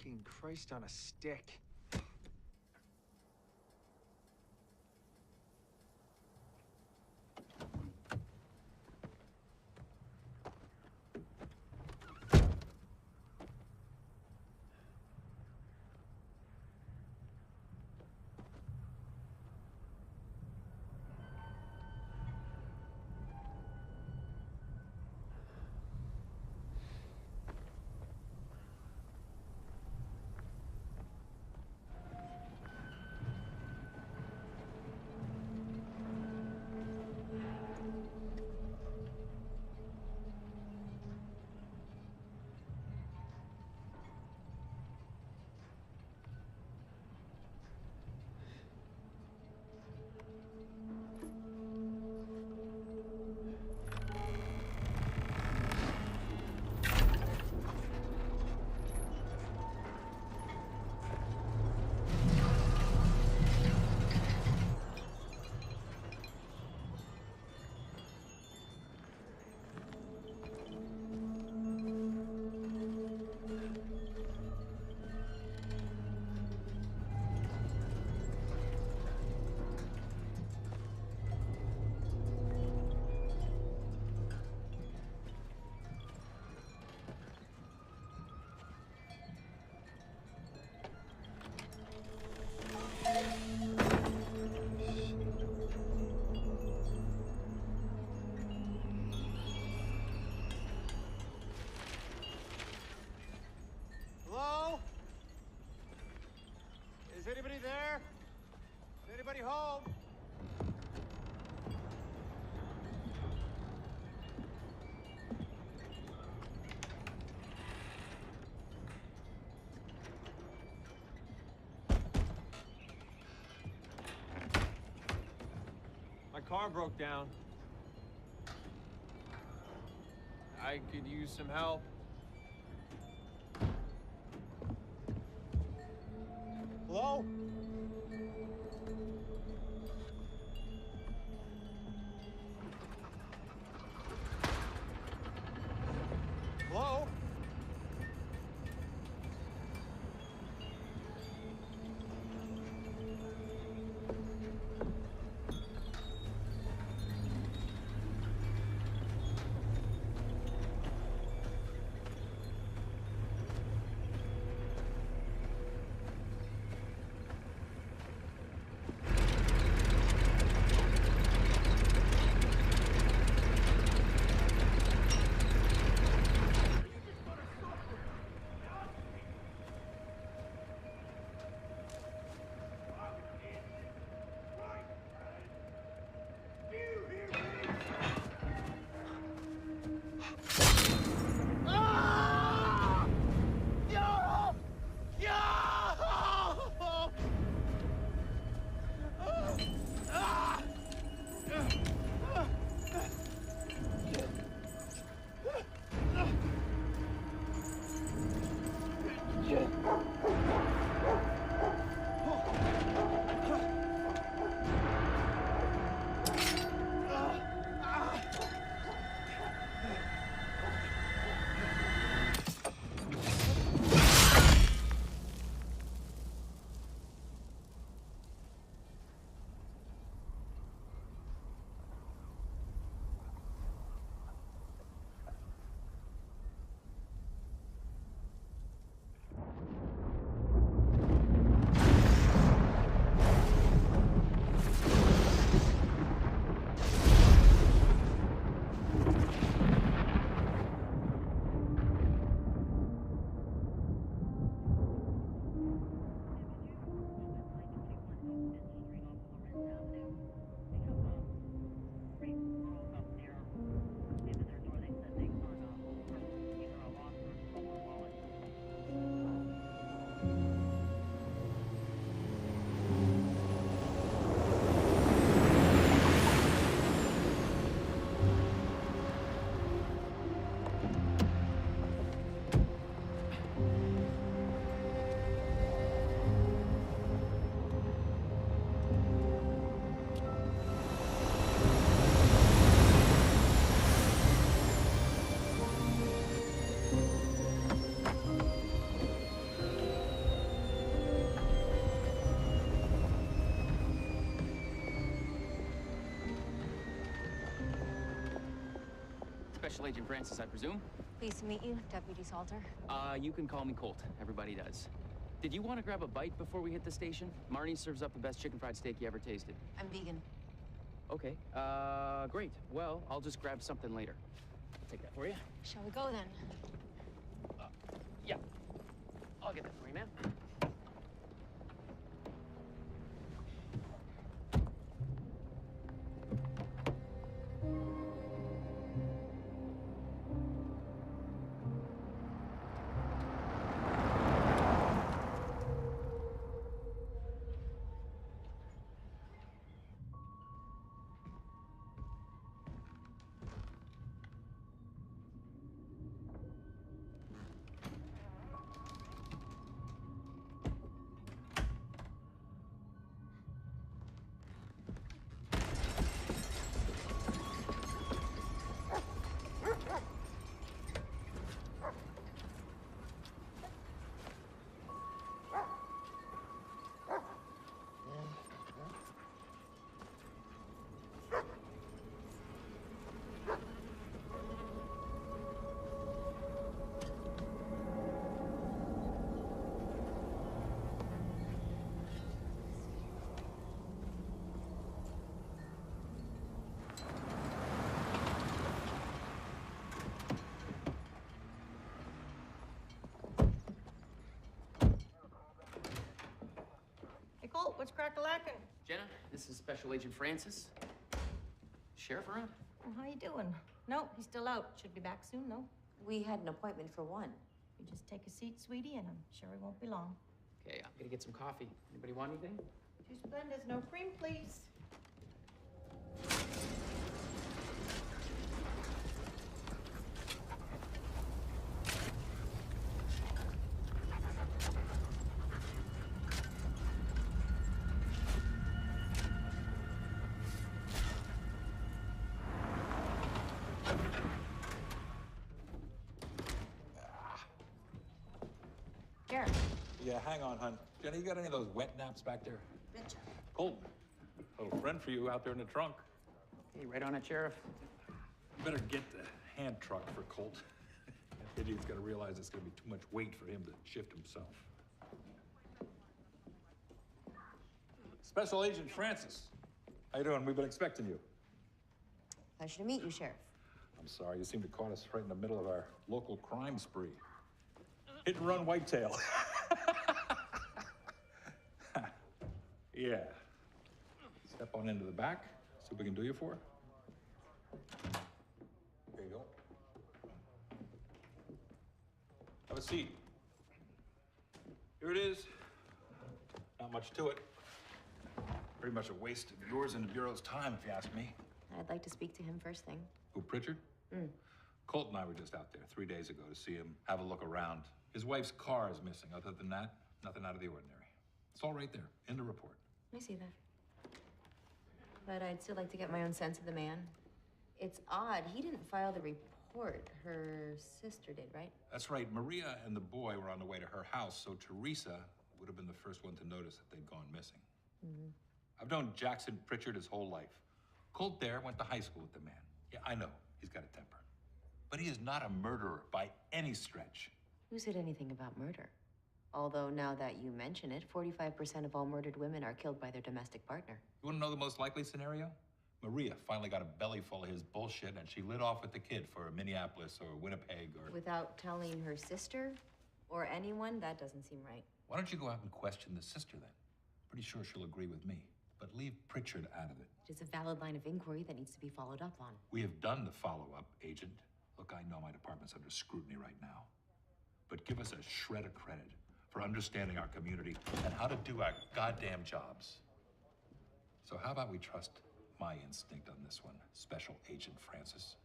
Fucking Christ on a stick. Is anybody there? Is anybody home? My car broke down. I could use some help. Hello? Hello? Special Agent Francis, I presume? Pleased to meet you, Deputy Salter. You can call me Colt. Everybody does. Did you want to grab a bite before we hit the station? Marnie serves up the best chicken fried steak you ever tasted. I'm vegan. Okay, great. Well, I'll just grab something later. I'll take that for you. Shall we go then? Yeah. I'll get that for you, ma'am. Colt, what's crack-a-lackin'? Jenna, this is Special Agent Francis. Sheriff around? Well, how you doing? Nope, he's still out. Should be back soon, though. We had an appointment for 1. You just take a seat, sweetie, and I'm sure it won't be long. Okay, I'm gonna get some coffee. Anybody want anything? 2 Splendas, no cream, please. Here. Yeah, hang on, hon. Jenny, you got any of those wet naps back there? Betcha. Colt, little friend for you out there in the trunk. Hey, right on it, Sheriff. You better get the hand truck for Colt. That idiot's gonna realize it's gonna be too much weight for him to shift himself. Special Agent Francis. How you doing? We've been expecting you. Pleasure to meet you, Sheriff. I'm sorry, you seem to caught us right in the middle of our local crime spree. Hit and run whitetail. Yeah. Step on into the back, see what we can do you for. There you go. Have a seat. Here it is. Not much to it. Pretty much a waste of yours and the Bureau's time, if you ask me. I'd like to speak to him first thing. Who, Pritchard? Colt and I were just out there 3 days ago to see him, have a look around. His wife's car is missing. Other than that, nothing out of the ordinary. It's all right there, in the report. I see that. But I'd still like to get my own sense of the man. It's odd, he didn't file the report. Her sister did, right? That's right. Maria and the boy were on the way to her house, so Teresa would have been the first one to notice that they'd gone missing. I've known Jackson Pritchard his whole life. Colt there went to high school with the man. Yeah, I know, he's got a temper. But he is not a murderer by any stretch. Who said anything about murder? Although now that you mention it, 45% of all murdered women are killed by their domestic partner. You want to know the most likely scenario? Maria finally got a belly full of his bullshit and she lit off with the kid for Minneapolis or Winnipeg or... Without telling her sister or anyone? That doesn't seem right. Why don't you go out and question the sister then? Pretty sure she'll agree with me. But leave Pritchard out of it. It is a valid line of inquiry that needs to be followed up on. We have done the follow-up, Agent. Look, I know my department's under scrutiny right now. But give us a shred of credit for understanding our community and how to do our goddamn jobs. So how about we trust my instinct on this one, Special Agent Francis?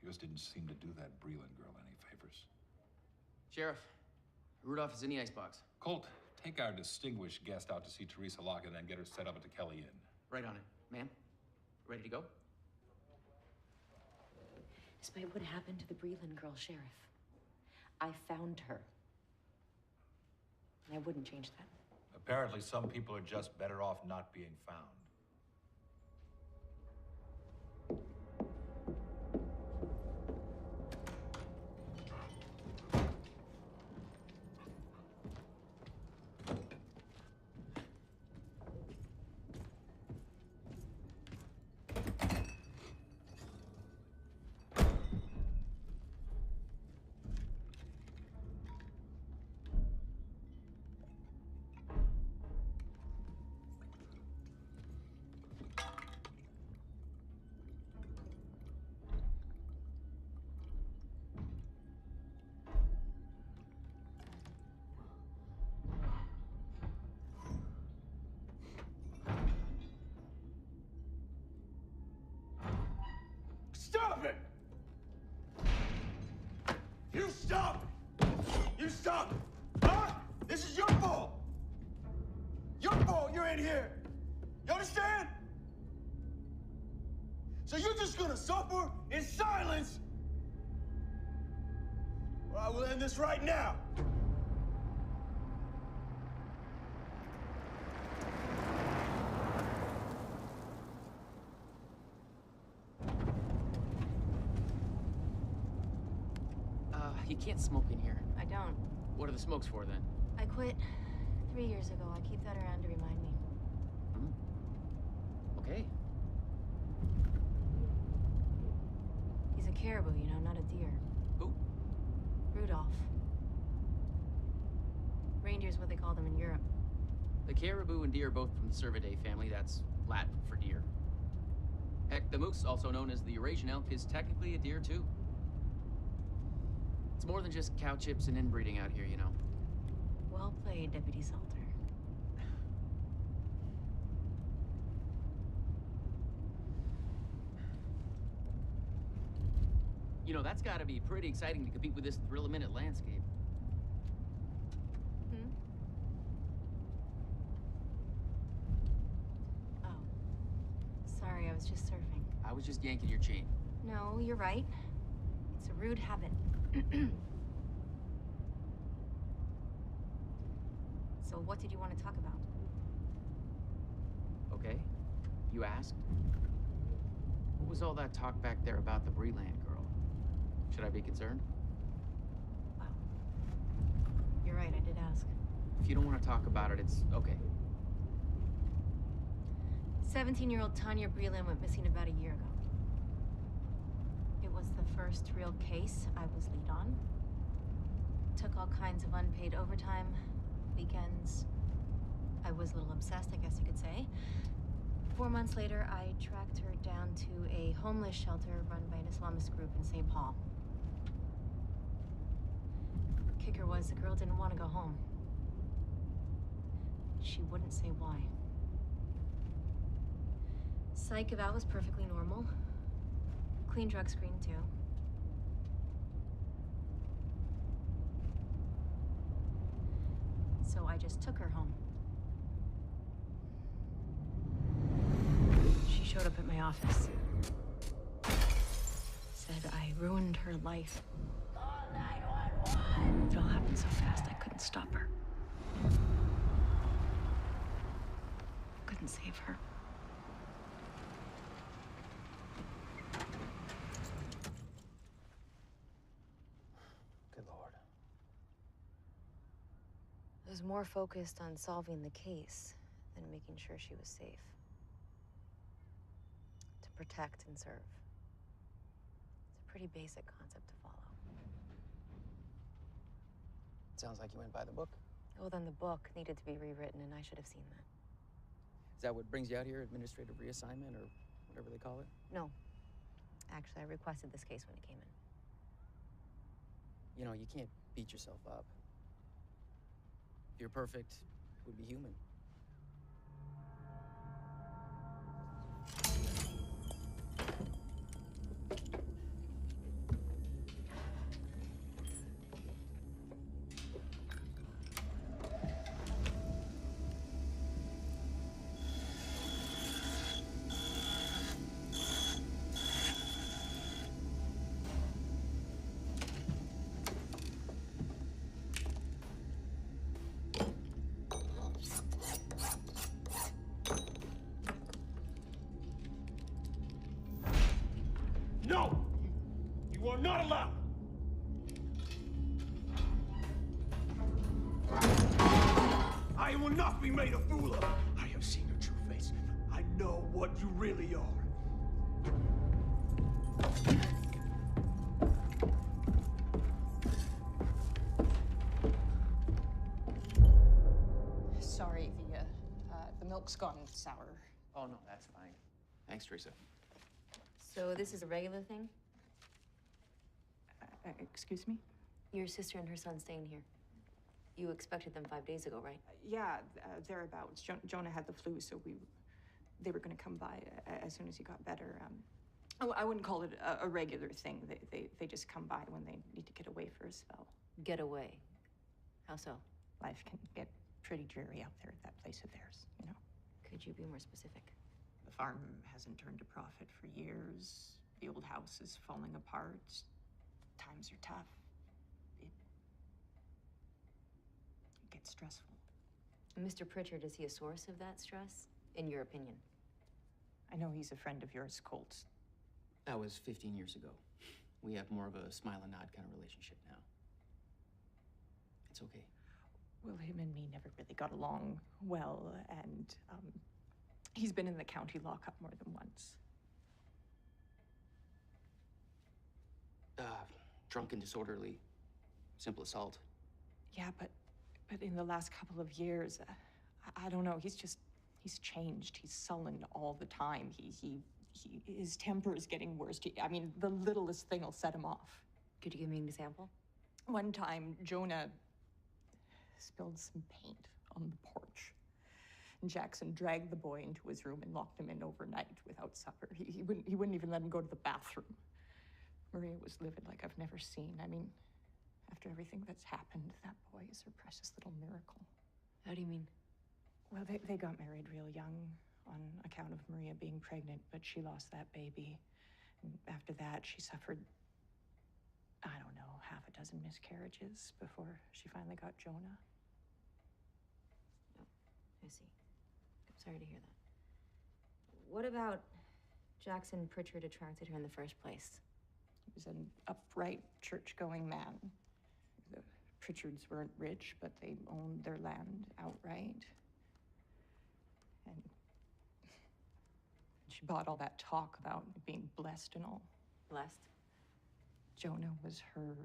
Yours didn't seem to do that Breland girl any favors. Sheriff, Rudolph is in the icebox. Colt, take our distinguished guest out to see Teresa Lockett and get her set up at the Kelly Inn. Right on it. Ma'am, ready to go? Despite what happened to the Breland girl, Sheriff, I found her. And I wouldn't change that. Apparently, some people are just better off not being found. stop! You stop! Huh? This is your fault! Your fault you're in here! You understand? So you're just gonna suffer in silence? Or I will end this right now! You can't smoke in here. I don't. What are the smokes for, then? I quit 3 years ago. I keep that around to remind me. Okay. He's a caribou, you know, not a deer. Who? Rudolph. Reindeer's what they call them in Europe. The caribou and deer are both from the Cervidae family. That's Latin for deer. Heck, the moose, also known as the Eurasian elk, is technically a deer, too. It's more than just cow chips and inbreeding out here, you know. Well played, Deputy Salter. You know, that's gotta be pretty exciting to compete with this thrill-a-minute landscape. Hmm? Oh. Sorry, I was just surfing. I was just yanking your chain. No, you're right. It's a rude habit. So what did you want to talk about? Okay. You asked? What was all that talk back there about the Breland girl? Should I be concerned? Wow. You're right, I did ask. If you don't want to talk about it, it's okay. 17-year-old Tanya Breland went missing about a year ago. It was the first real case I was lead on. Took all kinds of unpaid overtime, weekends. I was a little obsessed, I guess you could say. 4 months later, I tracked her down to a homeless shelter run by an Islamist group in St. Paul. Kicker was the girl didn't want to go home. She wouldn't say why. Psych eval was perfectly normal. Clean drug screen, too. So I just took her home. She showed up at my office. Said I ruined her life. Call 911. It all happened so fast I couldn't stop her. Couldn't save her. Good Lord. I was more focused on solving the case than making sure she was safe. To protect and serve. It's a pretty basic concept to follow. Sounds like you went by the book. Oh, then the book needed to be rewritten, and I should have seen that. Is that what brings you out here, administrative reassignment, or whatever they call it? No. Actually, I requested this case when it came in. You know, you can't beat yourself up. If you're perfect, it would be human. No! You are not allowed! I will not be made a fool of. I have seen your true face. I know what you really are. Sorry, the milk's gone sour. Oh, no, that's fine. Thanks, Teresa. So this is a regular thing? Excuse me? Your sister and her son staying here. You expected them 5 days ago, right? Yeah, thereabouts. Jonah had the flu, so they were going to come by as soon as he got better. Oh, I wouldn't call it a regular thing. They just come by when they need to get away for a spell. Get away. How so? Life can get pretty dreary out there at that place of theirs, you know? Could you be more specific? The farm hasn't turned a profit for years. The old house is falling apart. Times are tough. It gets stressful. Mr. Pritchard, is he a source of that stress, in your opinion? I know he's a friend of yours, Colt. That was 15 years ago. We have more of a smile and nod kind of relationship now. It's okay. Well, him and me never really got along well, and he's been in the county lockup more than once. Drunk and disorderly. Simple assault. Yeah, but in the last couple of years, I don't know, he's changed. He's sullen all the time. His temper is getting worse. I mean, the littlest thing will set him off. Could you give me an example? One time, Jonah spilled some paint on the porch. And Jackson dragged the boy into his room and locked him in overnight without supper. He wouldn't even let him go to the bathroom. Maria was livid like I've never seen. I mean, after everything that's happened, that boy is her precious little miracle. How do you mean? Well, they got married real young on account of Maria being pregnant, but she lost that baby. And after that, she suffered, I don't know, half a dozen miscarriages before she finally got Jonah. Oh, I see. I'm sorry to hear that. What about Jackson Pritchard attracted her in the first place? He was an upright, church-going man. The Pritchards weren't rich, but they owned their land outright. And she bought all that talk about being blessed and all. Blessed? Jonah was her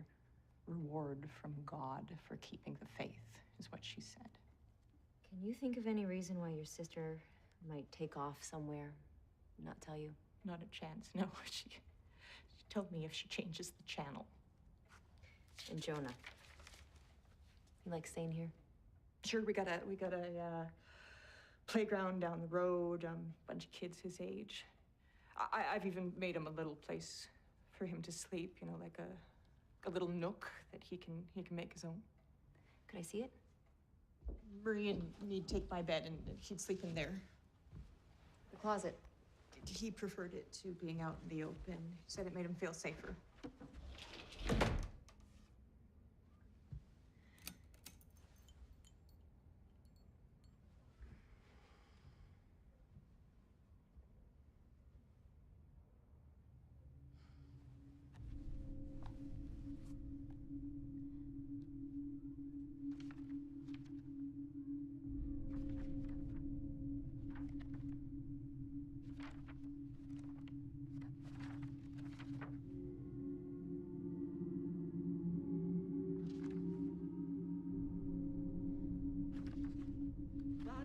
reward from God for keeping the faith, is what she said. Can you think of any reason why your sister might take off somewhere, not tell you? Not a chance, no. She told me if she changes the channel. And Jonah? You like staying here? Sure, we got a playground down the road, bunch of kids his age. I've even made him a little place for him to sleep, you know, like a little nook that he can make his own. Could I see it? Maria and me'd take my bed and he'd sleep in there. The closet. He preferred it to being out in the open. He said it made him feel safer.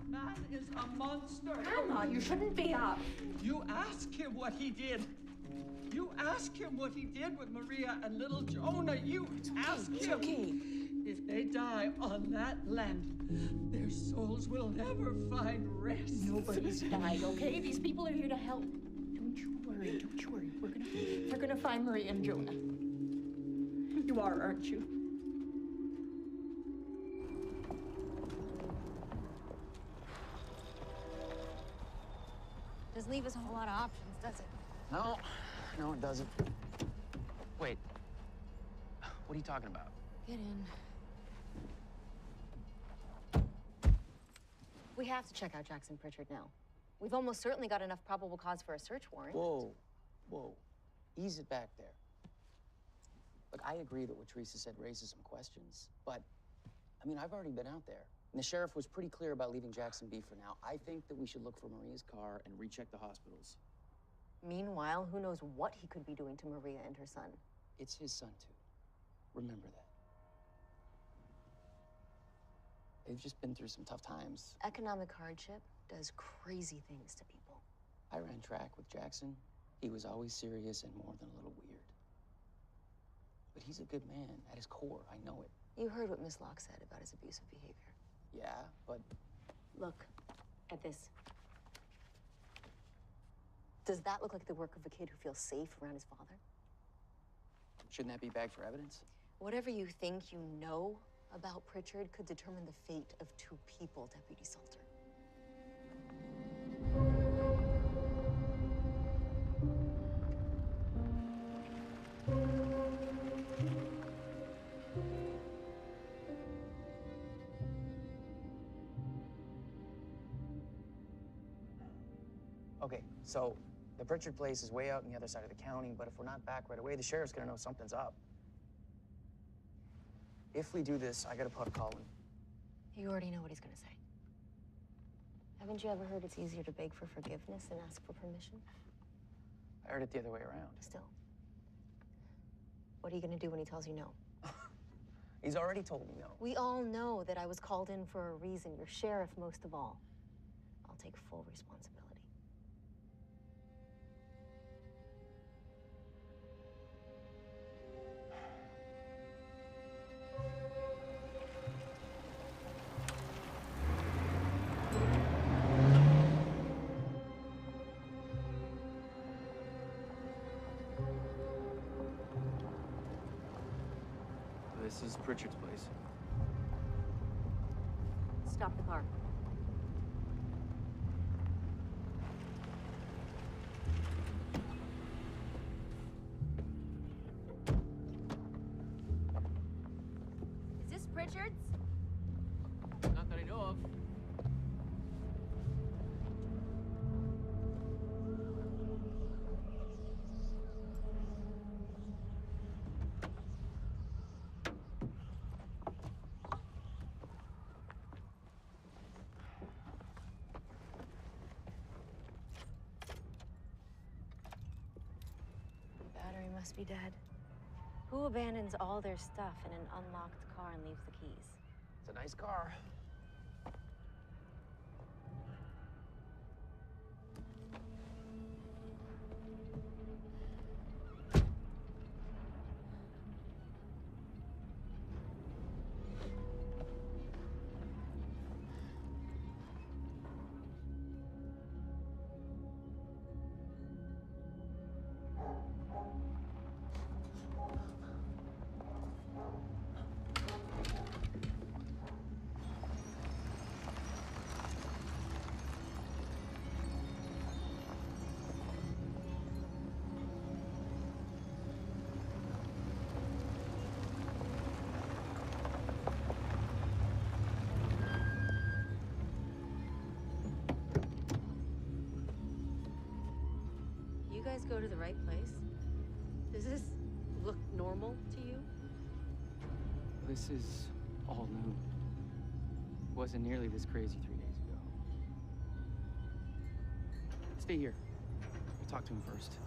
Man is a monster. Grandma, you shouldn't be up. You ask him what he did. You ask him what he did with Maria and little Jonah. You ask him. Okay. If they die on that land, their souls will never find rest. Nobody's died, okay? These people are here to help. Don't you worry, don't you worry. We're gonna find Maria and Jonah. You are, aren't you? Doesn't leave us a whole lot of options, does it? No, it doesn't. Wait. What are you talking about? Get in. We have to check out Jackson Pritchard now. We've almost certainly got enough probable cause for a search warrant. Whoa. Ease it back there. Look, I agree that what Teresa said raises some questions, but, I mean, I've already been out there. And the sheriff was pretty clear about leaving Jackson be for now. I think that we should look for Maria's car and recheck the hospitals. Meanwhile, who knows what he could be doing to Maria and her son. It's his son, too. Remember that. They've just been through some tough times. Economic hardship does crazy things to people. I ran track with Jackson. He was always serious and more than a little weird. But he's a good man at his core. I know it. You heard what Miss Locke said about his abusive behavior. Yeah, but... Look at this. Does that look like the work of a kid who feels safe around his father? Shouldn't that be bagged for evidence? Whatever you think you know about Pritchard could determine the fate of 2 people, Deputy Salter. Okay, so the Pritchard place is way out on the other side of the county, but if we're not back right away, the sheriff's gonna know something's up. If we do this, I gotta put a call in. You already know what he's gonna say. Haven't you ever heard it's easier to beg for forgiveness than ask for permission? I heard it the other way around. Still. What are you gonna do when he tells you no? He's already told me no. We all know that I was called in for a reason. You're sheriff most of all. I'll take full responsibility. This is Pritchard's place. Stop the car. Is this Pritchard's? Not that I know of. Battery must be dead. Who abandons all their stuff in an unlocked car and leaves the keys? It's a nice car. You guys go to the right place? Does this look normal to you? This is all new. Wasn't nearly this crazy 3 days ago. Stay here. We'll talk to him first.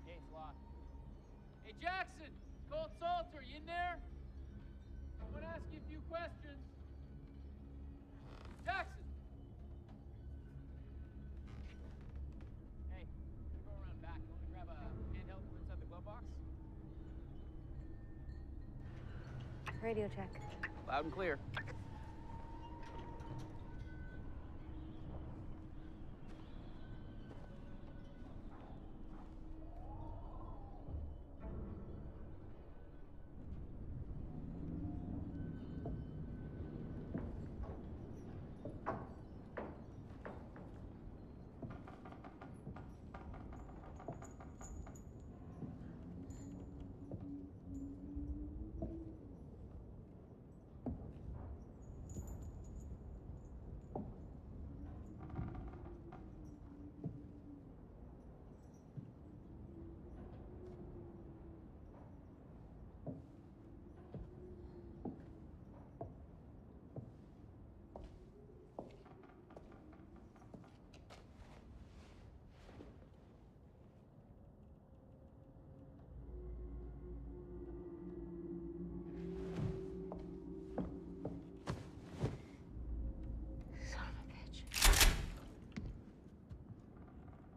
Gate's locked. Hey, Jackson! Cold Salter, you in there? I want to ask you a few questions. Jackson! Hey, I'm gonna go around back. Want me to grab a handheld from inside the glove box? Radio check. Loud and clear.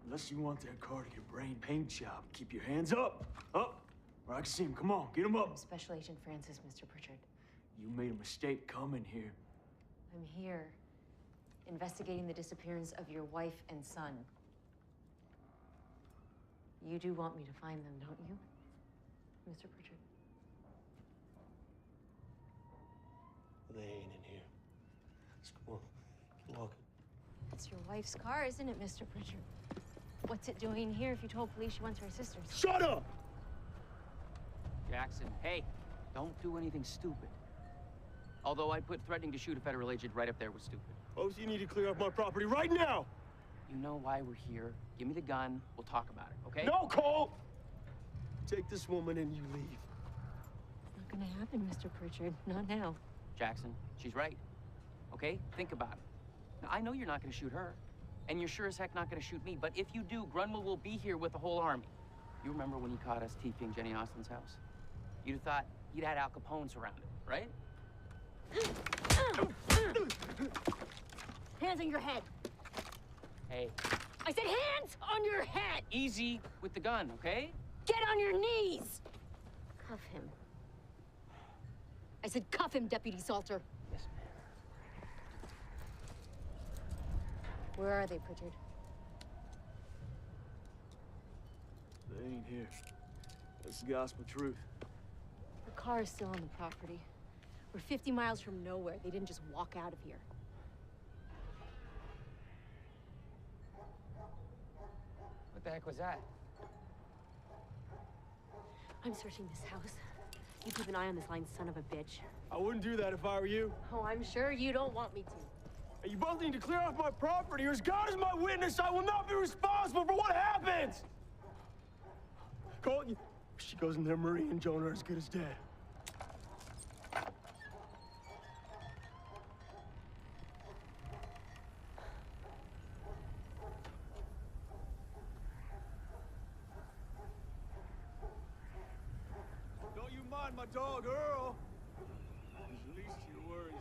Unless you want that car to get brain paint job, keep your hands up. Up. Where I can see him. Come on, get him up. Special Agent Francis, Mr. Pritchard. You made a mistake coming here. I'm here, investigating the disappearance of your wife and son. You do want me to find them, don't you, Mr. Pritchard? They ain't in here. Let's go on. Keep walking. It's your wife's car, isn't it, Mr. Pritchard? What's it doing here if you told police she went to her sister's? Shut up! Jackson, hey, don't do anything stupid. Although I'd put threatening to shoot a federal agent right up there with stupid. Folks, you need to clear off my property right now! You know why we're here. Give me the gun. We'll talk about it, okay? No, Cole! Take this woman and you leave. It's not gonna happen, Mr. Pritchard. Not now. Jackson, she's right. Okay? Think about it. Now, I know you're not gonna shoot her. And you're sure as heck not gonna shoot me. But if you do, Grunwell will be here with the whole army. You remember when he caught us TPing Jenny Austin's house? You'd have thought he'd had Al Capone surrounded, right? Hands on your head. Hey. I said hands on your head! Easy with the gun, okay? Get on your knees! Cuff him. I said cuff him, Deputy Salter. Yes, ma'am. Where are they, Pritchard? They ain't here. That's the gospel truth. The car is still on the property. We're 50 miles from nowhere. They didn't just walk out of here. What the heck was that? I'm searching this house. You keep an eye on this lying son of a bitch. I wouldn't do that if I were you. Oh, I'm sure you don't want me to. And you both need to clear off my property, or as God is my witness, I will not be responsible for what happens! Cole, she goes in there, Marie and Jonah are as good as dead. Don't you mind my dog, Earl? He's the least of your worries.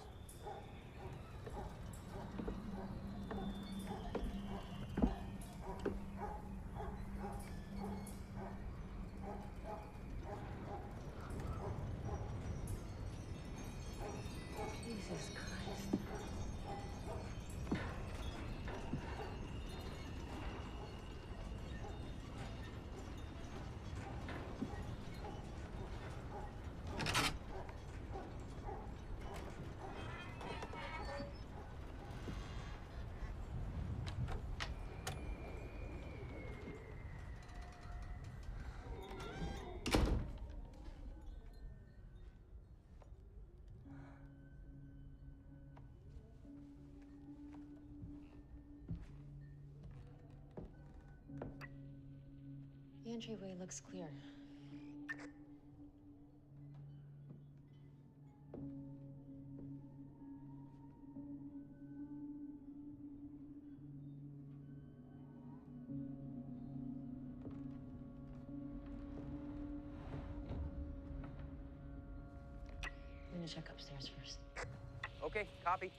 Jesus Christ. The entryway looks clear. I'm gonna check upstairs first. Okay, copy.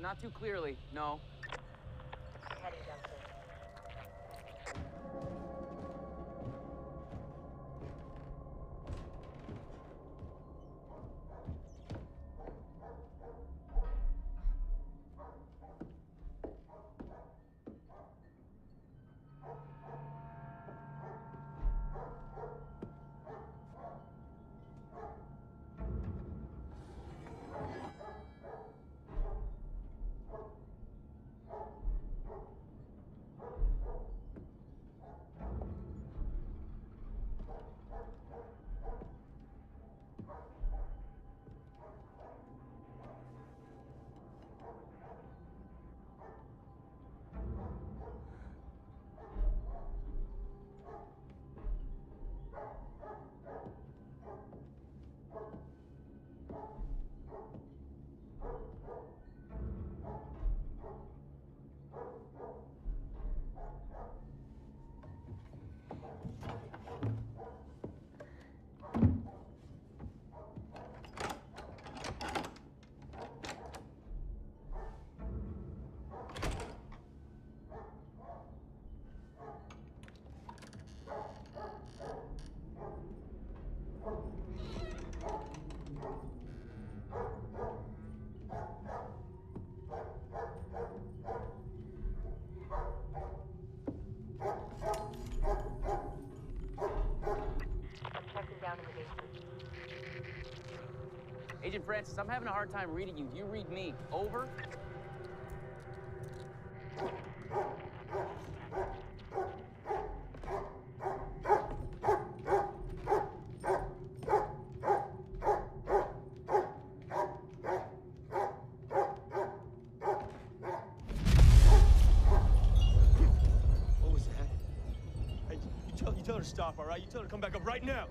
Not too clearly, no. Heading downstairs. Down in the basement. Agent Francis, I'm having a hard time reading you. You read me. Over? What was that? Hey, you tell her to stop, all right? You tell her to come back up right now.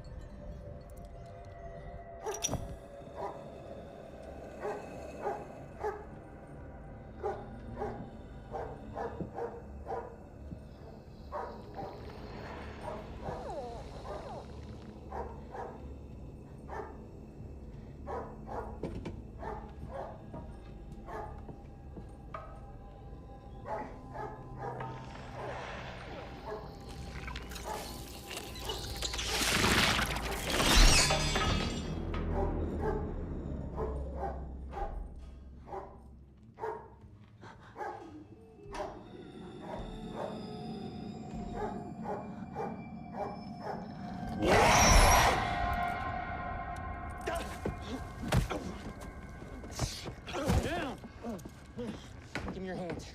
Give me your hand.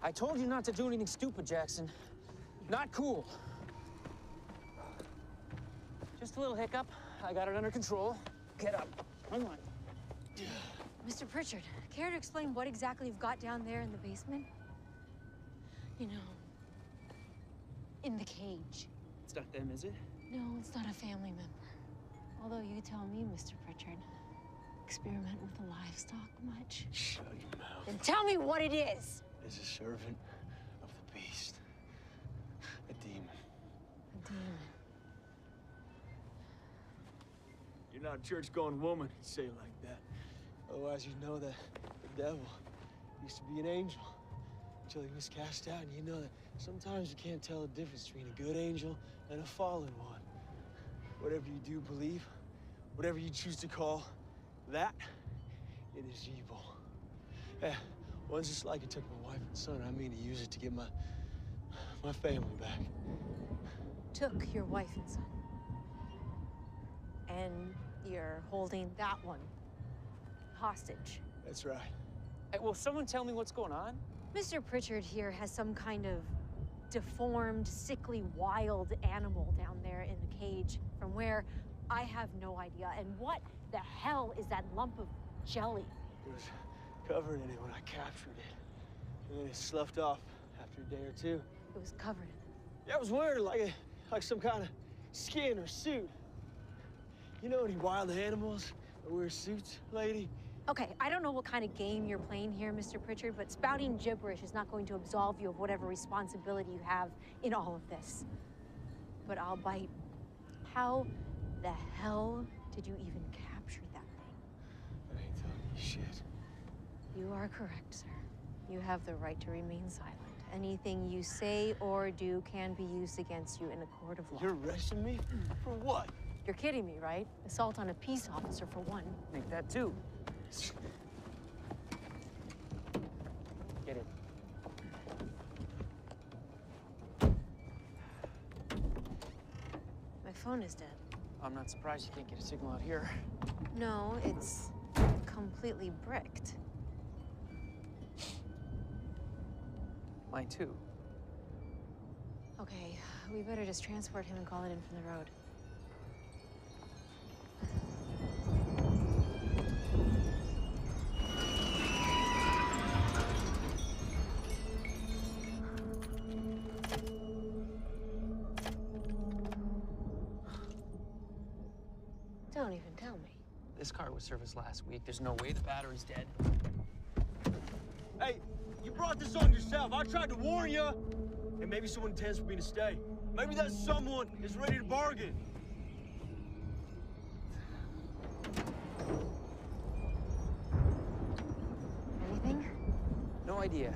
I told you not to do anything stupid, Jackson. Not cool. Just a little hiccup. I got it under control. Get up. Come on. Mr. Pritchard, care to explain what exactly you've got down there in the basement? You know, in the cage. It's not them, is it? No, it's not a family member. Although you tell me, Mr. Pritchard, experiment with the livestock much? Shut your mouth. Then tell me what it is! Is a servant of the beast. A demon. A demon. You're not a church-going woman to say it like that. Otherwise, you'd know that the devil used to be an angel until he was cast out, and you know that sometimes you can't tell the difference between a good angel and a fallen one. Whatever you do believe, whatever you choose to call that, it is evil. Yeah, one's just like it took my wife and son. I mean to use it to get my family back. Took your wife and son. And you're holding that one hostage. That's right. Hey, will someone tell me what's going on? Mr. Pritchard here has some kind of deformed, sickly, wild animal down there in the cage from where I have no idea. And what the hell is that lump of jelly? It was covered in it when I captured it. And then it sloughed off after a day or two. It was covered in it. Yeah, it was wearing like some kind of skin or suit. You know any wild animals that wear suits, lady? Okay, I don't know what kind of game you're playing here, Mr. Pritchard, but spouting gibberish is not going to absolve you of whatever responsibility you have in all of this. But I'll bite. How the hell did you even capture that thing? I ain't telling you shit. You are correct, sir. You have the right to remain silent. Anything you say or do can be used against you in a court of law. You're arresting me? For what? You're kidding me, right? Assault on a peace officer, for one. Make that two. Get in. My phone is dead. I'm not surprised you can't get a signal out here. No, it's completely bricked. Mine too. Okay, we better just transport him and call it in from the road. Don't even tell me. This car was serviced last week. There's no way the battery's dead. Hey, you brought this on yourself. I tried to warn you. And maybe someone intends for me to stay. Maybe that someone is ready to bargain. Anything? No idea.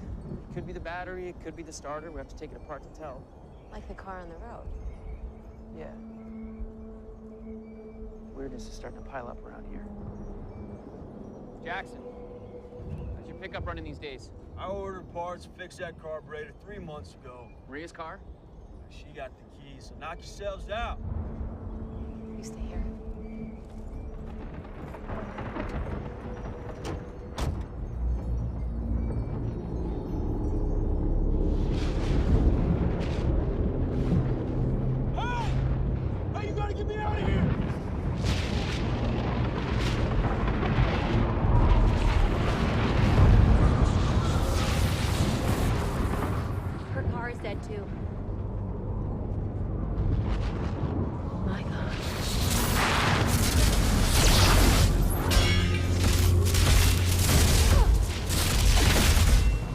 Could be the battery, it could be the starter. We have to take it apart to tell. Like the car on the road. Yeah. Weirdness is starting to pile up around here. Jackson, how's your pickup running these days? I ordered parts, fixed that carburetor 3 months ago. Maria's car? She got the keys, so knock yourselves out. You stay here. Hey! Hey, you gotta get me out of here! Her car is dead too. Oh my God.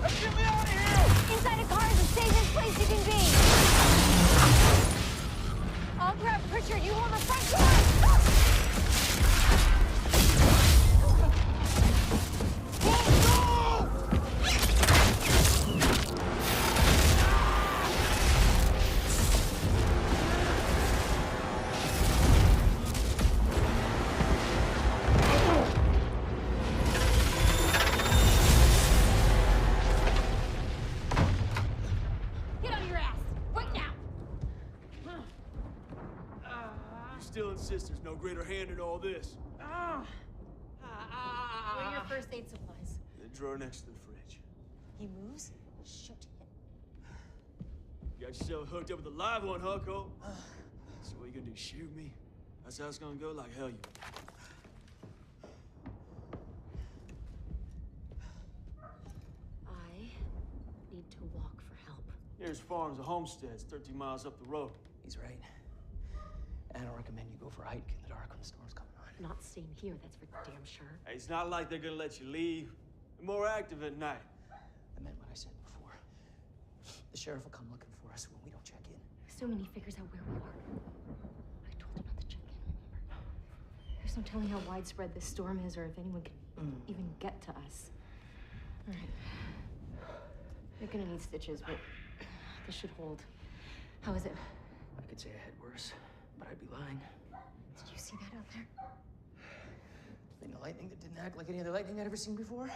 Hey, get me out of here! Inside a car is the safest place you can be. I'll grab Pritchard. You hold the front door. Get on your ass right now. You still insist there's no greater hand in all this. Where are your first aid supplies? The drawer next to the fridge. He moves. Shoot him. You got yourself hooked up with a live one, huh, Cole? So what you gonna do, shoot me? That's how it's gonna go? Like hell you. I need to walk for help. Here's farms and homesteads 13 miles up the road. He's right. I don't recommend you go for a hike in the dark when the storm's coming on. Not staying here, that's for damn sure. Hey, it's not like they're gonna let you leave. They're more active at night. I meant what I said before. The sheriff will come looking for us when we don't check in. Assuming he figures out where we are. I told him not to check in, remember? There's no telling how widespread this storm is or if anyone can even get to us. All right. You're gonna need stitches, but this should hold. How is it? I could say I had worse, but I'd be lying. Did you see that out there? Thing of lightning that didn't act like any other lightning I'd ever seen before?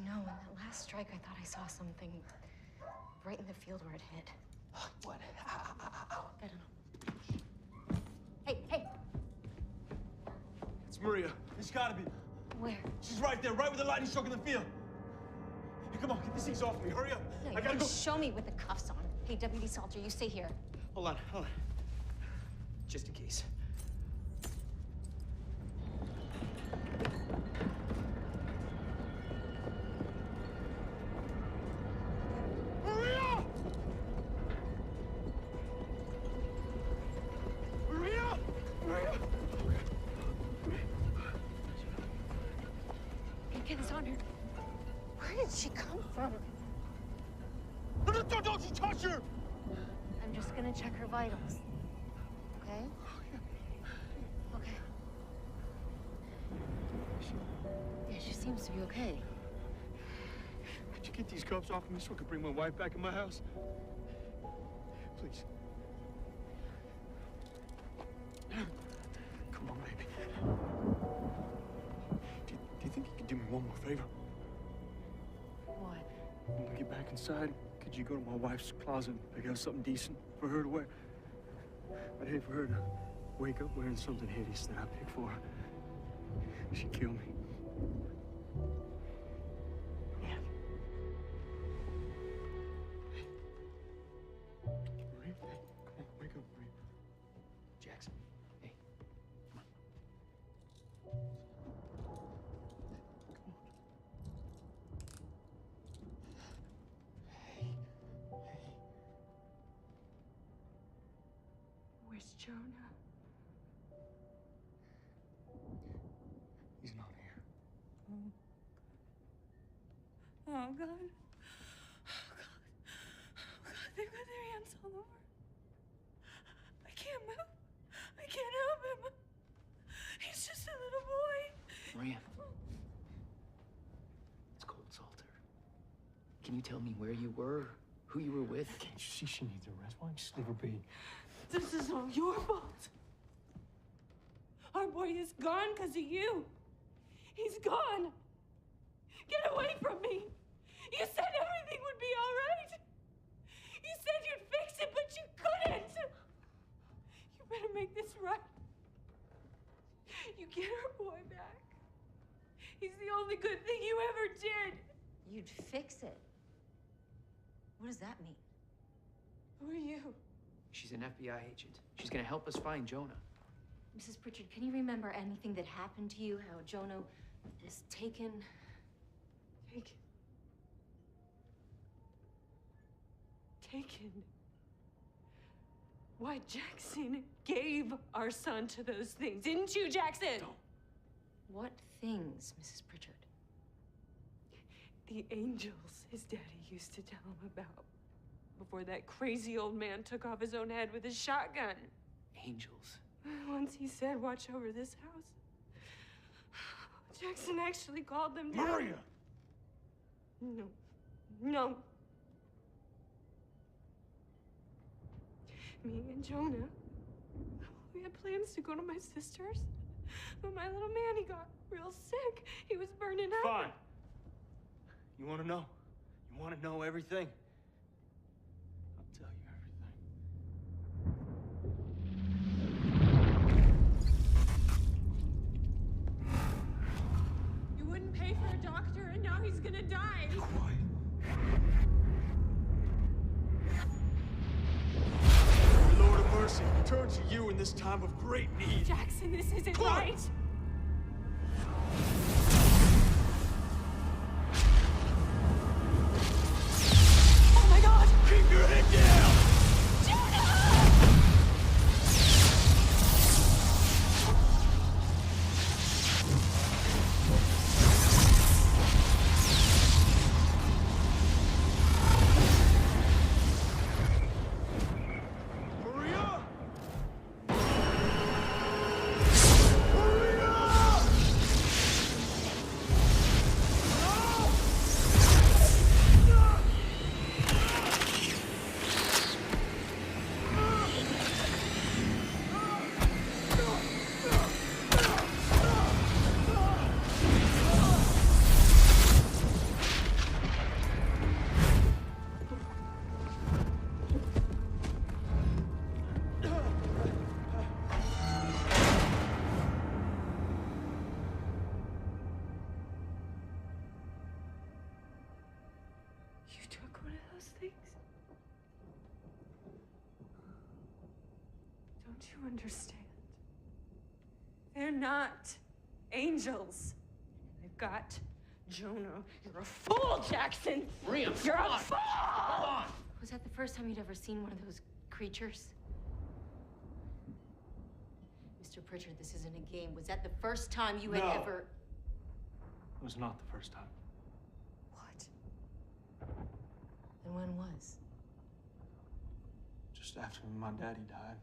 No, in that last strike, I thought I saw something right in the field where it hit. What? Ow, ow, ow, ow. I don't know. Hey, hey! It's Maria. It's gotta be. Where? She's right there, right where the lightning struck in the field. Hey, come on, get these things off me. Hurry up. No, I you gotta gotta go. show me with the cuffs on. Hey, Deputy Salter, you stay here. Hold on. Just in case. Maria! Maria! Maria! Hey, get this on her. Where did she come from? Don't you touch her! I'm just gonna check her vitals. Okay? Okay. Yeah, she seems to be okay. Could you get these cuffs off of me so I can bring my wife back in my house? Please. Come on, baby. Do you think you could do me one more favor? What? When we get back inside, could you go to my wife's closet and pick out something decent for her to wear? I'd hate for her to wake up wearing something hideous that I picked for her. She'd kill me. Yeah. Maria, hey, come on, wake up, Maria. Jackson, hey, come on. Where's Jonah? He's not here. Oh, God. Oh, God. Oh, God, they've got their hands all over. I can't move. I can't help him. He's just a little boy. Maria. It's cold, Salter. Can you tell me where you were? Who you were with? Can't you see she needs a rest? Why don't you just leave her be? This is all your fault. Our boy is gone because of you. He's gone. Get away from me. You said everything would be all right. You said you'd fix it, but you couldn't. You better make this right. You get our boy back. He's the only good thing you ever did. You'd fix it. What does that mean? Who are you? She's an FBI agent. She's gonna help us find Jonah. Mrs. Pritchard, can you remember anything that happened to you? How Jonah was taken? Taken? Why, Jackson gave our son to those things, didn't you, Jackson? No. What things, Mrs. Pritchard? The angels his daddy used to tell him about before that crazy old man took off his own head with his shotgun. Angels. Once he said, watch over this house. Jackson actually called them down. Maria! No. Me and Jonah, we had plans to go to my sister's, but my little man, he got real sick. He was burning up. Fine. You want to know? You want to know everything? I'll tell you everything. You wouldn't pay for a doctor, and now he's gonna die. Quiet. Lord of mercy, turn to you in this time of great need. Jackson, this isn't Quiet. right. Oh my God! Keep your head down! Maria! You took one of those things? Don't you understand? They're not angels. They've got Jonah. You're a fool, Jackson! Maria, You're hold a on. fool! Hold on. Was that the first time you'd ever seen one of those creatures? Mr. Pritchard, this isn't a game. Was that the first time you had No. ever... It was not the first time. What? And when was? Just after my daddy died.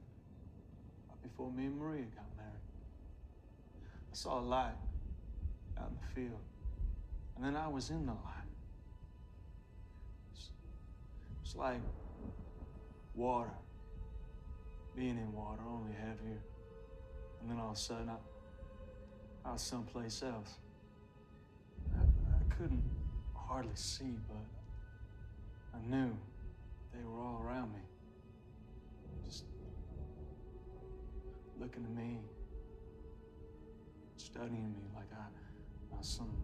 Right before me and Maria got married. I saw a light out in the field. And then I was in the light. It's like water. Being in water, only heavier. And then all of a sudden, I was someplace else. I couldn't hardly see, but I knew they were all around me. Just looking at me, studying me like I was some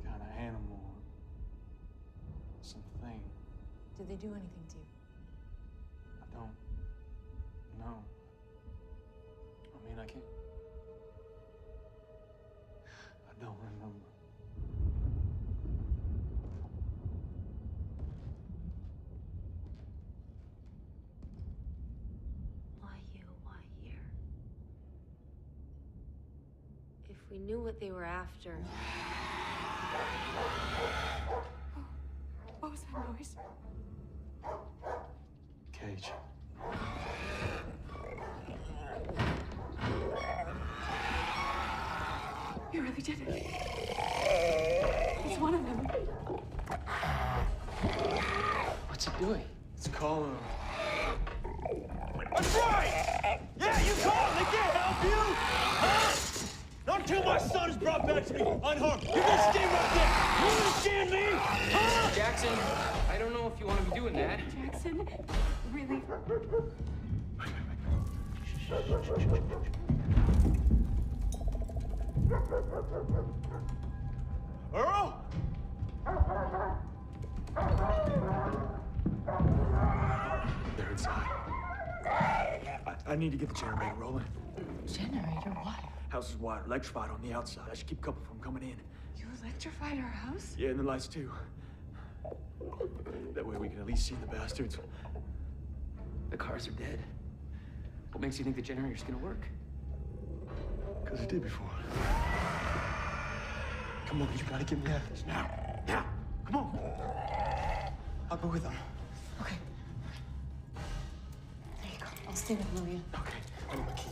kind of animal or something. Did they do anything to you? I don't know. I mean, I don't remember. Why you? Why here? If we knew what they were after. What was that noise? Cage. You really did it. It's one of them. What's it doing? It's calling. That's right! Yeah, you called! They can't help you! Huh? Not until my son is brought back to me unharmed. You're gonna stay right there! You understand me? Huh? Jackson, I don't know if you want to be doing that. Jackson, really? Earl? They're inside. I need to get the generator rolling. Generator? What? House is wired, electrified on the outside. I should keep a couple from coming in. You electrified our house? Yeah, and the lights too. That way we can at least see the bastards. The cars are dead. What makes you think the generator's gonna work? Because it did before. Come on, you gotta get me out of this now. Now! Come on! I'll go with them. Okay. There you go. I'll stay with Maria. Okay, I need my key.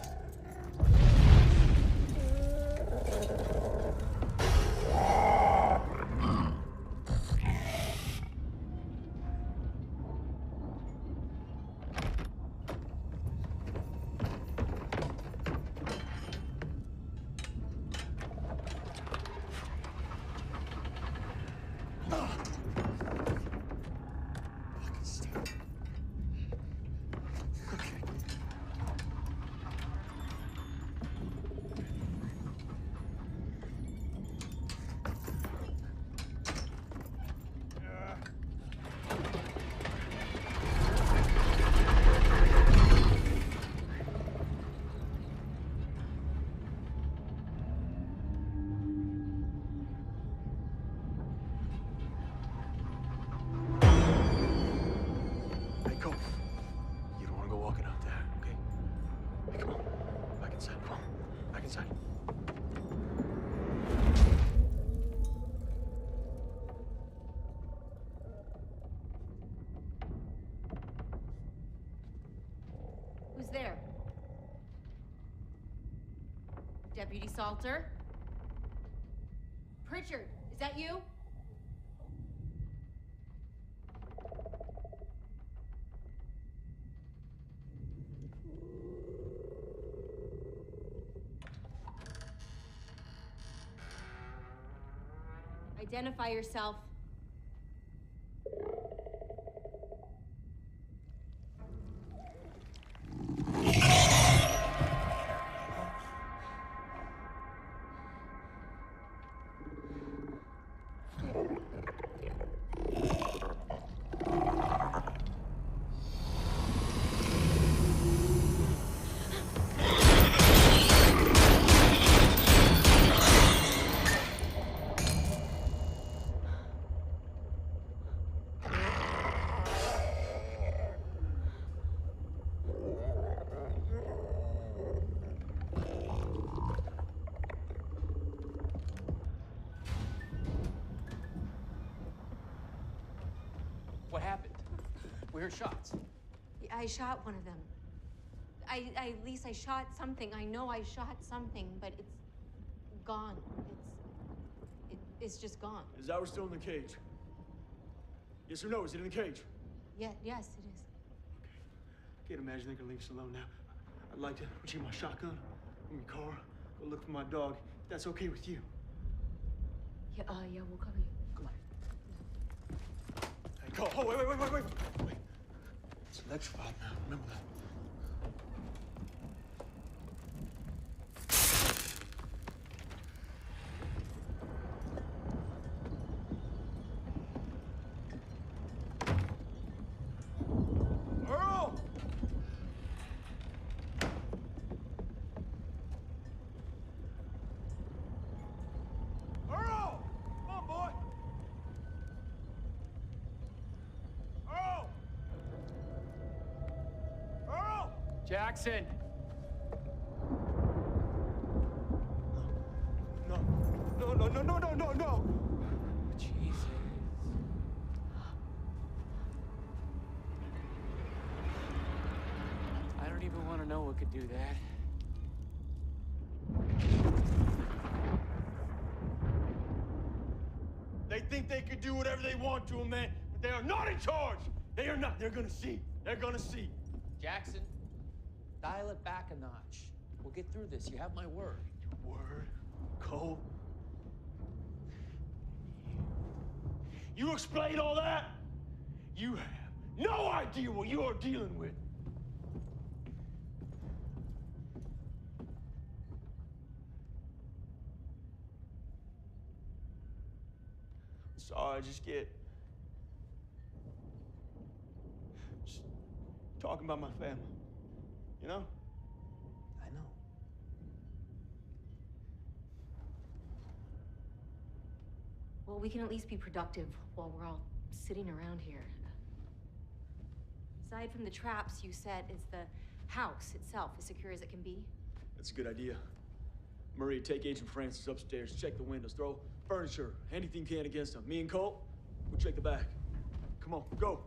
Who's there? Deputy Salter? Pritchard, is that you? Identify yourself. What happened? We heard shots. I shot one of them. At least I shot something. I know I shot something, but it's gone. It's just gone. Is ours still in the cage? Yes or no? Is it in the cage? Yeah, yes, it is. Can't imagine they're gonna leave us alone now. I'd like to retrieve my shotgun, in your car, go look for my dog. If that's okay with you. Yeah, yeah, we'll cover you. Come on. Hey, go. Oh, wait. It's electrified now. Remember that. Jackson! No. Jesus. I don't even want to know what could do that. They think they could do whatever they want to him, man, but they are not in charge. They are not. They're gonna see. They're gonna see. Jackson, dial it back a notch. We'll get through this. You have my word. Your word, Cole? You explain all that? You have no idea what you are dealing with. Sorry, I just get talking about my family, you know? I know. Well, we can at least be productive while we're all sitting around here. Aside from the traps, you said is the house itself as secure as it can be? That's a good idea. Maria, take Agent Francis upstairs, check the windows, throw furniture, anything you can against them. Me and Colt, we'll check the back. Come on, go.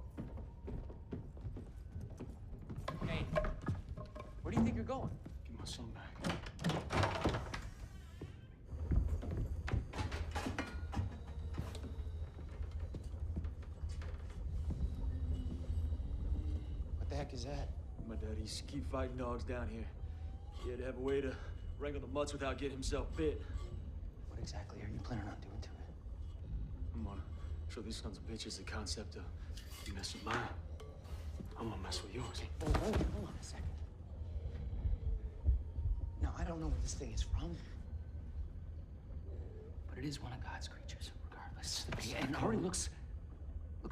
Hey, where do you think you're going? Get my son back. What the heck is that? My dad used to keep fighting dogs down here. He had to have a way to wrangle the mutts without getting himself bit. What exactly are you planning on doing to it? I'm gonna show these sons of bitches the concept of you mess with mine, I'm gonna mess with yours. Hold on a second. Now, I don't know where this thing is from, but it is one of God's creatures, regardless. And it already looks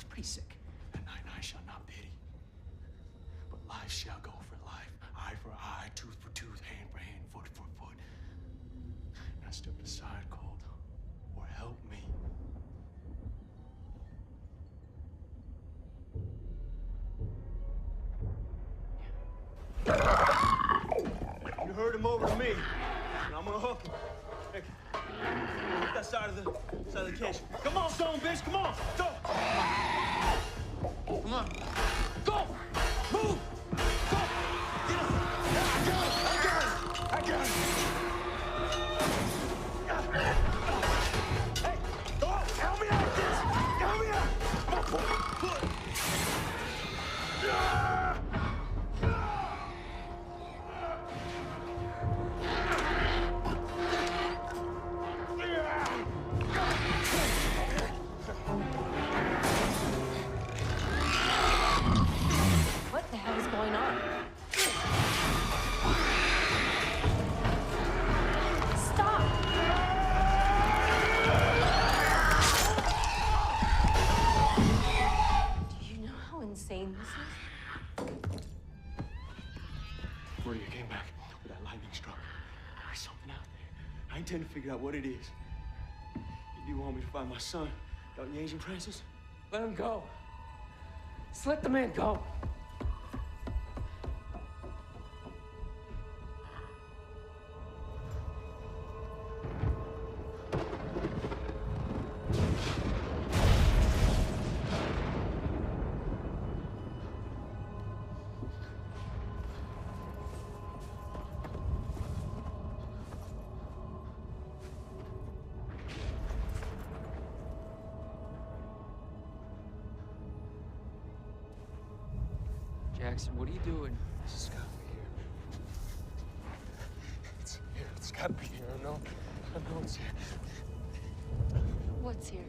pretty sick. And I shall not pity, but life shall go for life, eye for eye, tooth for tooth, hand for hand, foot for foot. Now step aside, Colt, or help me. You heard him over to me, and I'm gonna hook him. Hey, get that side of the cage. Come on, son, bitch, come on, go! Come on. Go! Move! Go! Get him! I got him! Hey, go! Help me out with this! Help me out! Come on, pull it! What the hell is going on? Stop! Do you know how insane this is? Maria came back with that lightning struck. There's something out there. I intend to figure out what it is. You do want me to find my son, don't you, Agent Francis? Let him go. Just let the man go. Jackson, what are you doing? This has got to be here. It's here. It's got to be here. I know it's here. What's here?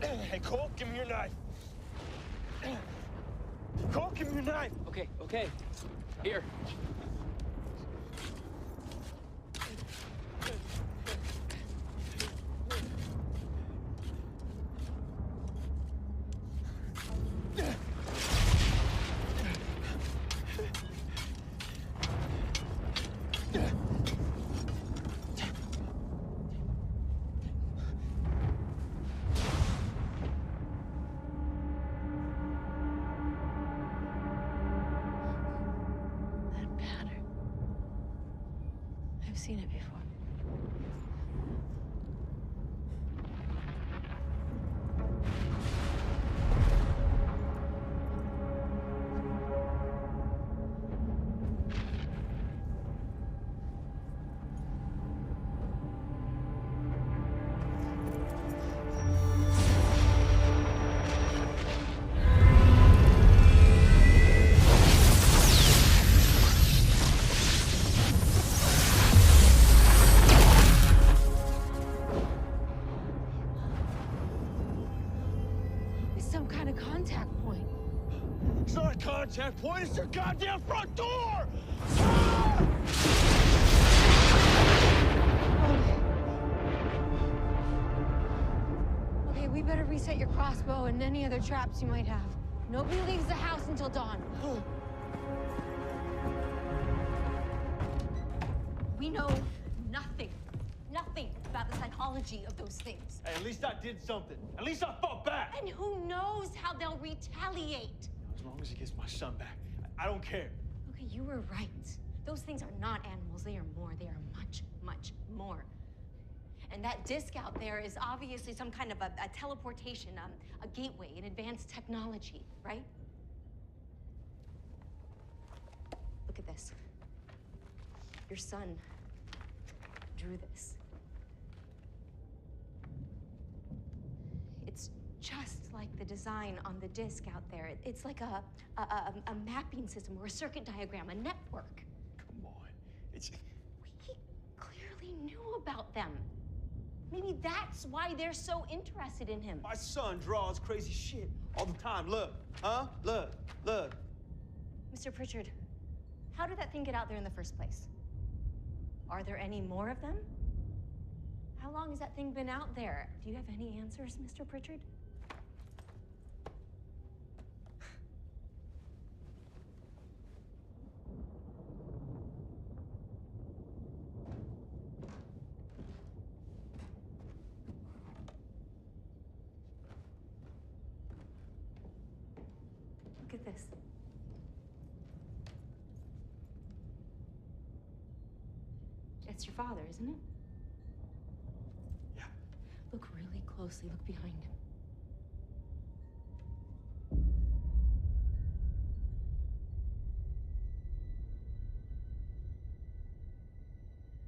Hey, Cole, give me your knife. Cole, give me your knife. Okay, okay. Here. That pattern. I've seen it before. It's some kind of contact point. It's not a contact point. It's your goddamn front door. Okay, we better reset your crossbow and any other traps you might have. Nobody leaves the house until dawn. We know nothing about the psychology of those things. Hey, at least I did something. At least I fought back. And who knows how they'll retaliate? As long as he gets my son back, I don't care. Okay, you were right. Those things are not animals. They are more. They are much, much more. And that disc out there is obviously some kind of a teleportation, a gateway, an advanced technology, right? Look at this. Your son drew this. It's just like the design on the disc out there. It's like a mapping system or a circuit diagram, a network. Come on. It's... He clearly knew about them. Maybe that's why they're so interested in him. My son draws crazy shit all the time. Look, huh? Look. Mr. Pritchard, how did that thing get out there in the first place? Are there any more of them? How long has that thing been out there? Do you have any answers, Mr. Pritchard? Look at this. That's your father, isn't it? Yeah. Look really closely. Look behind him.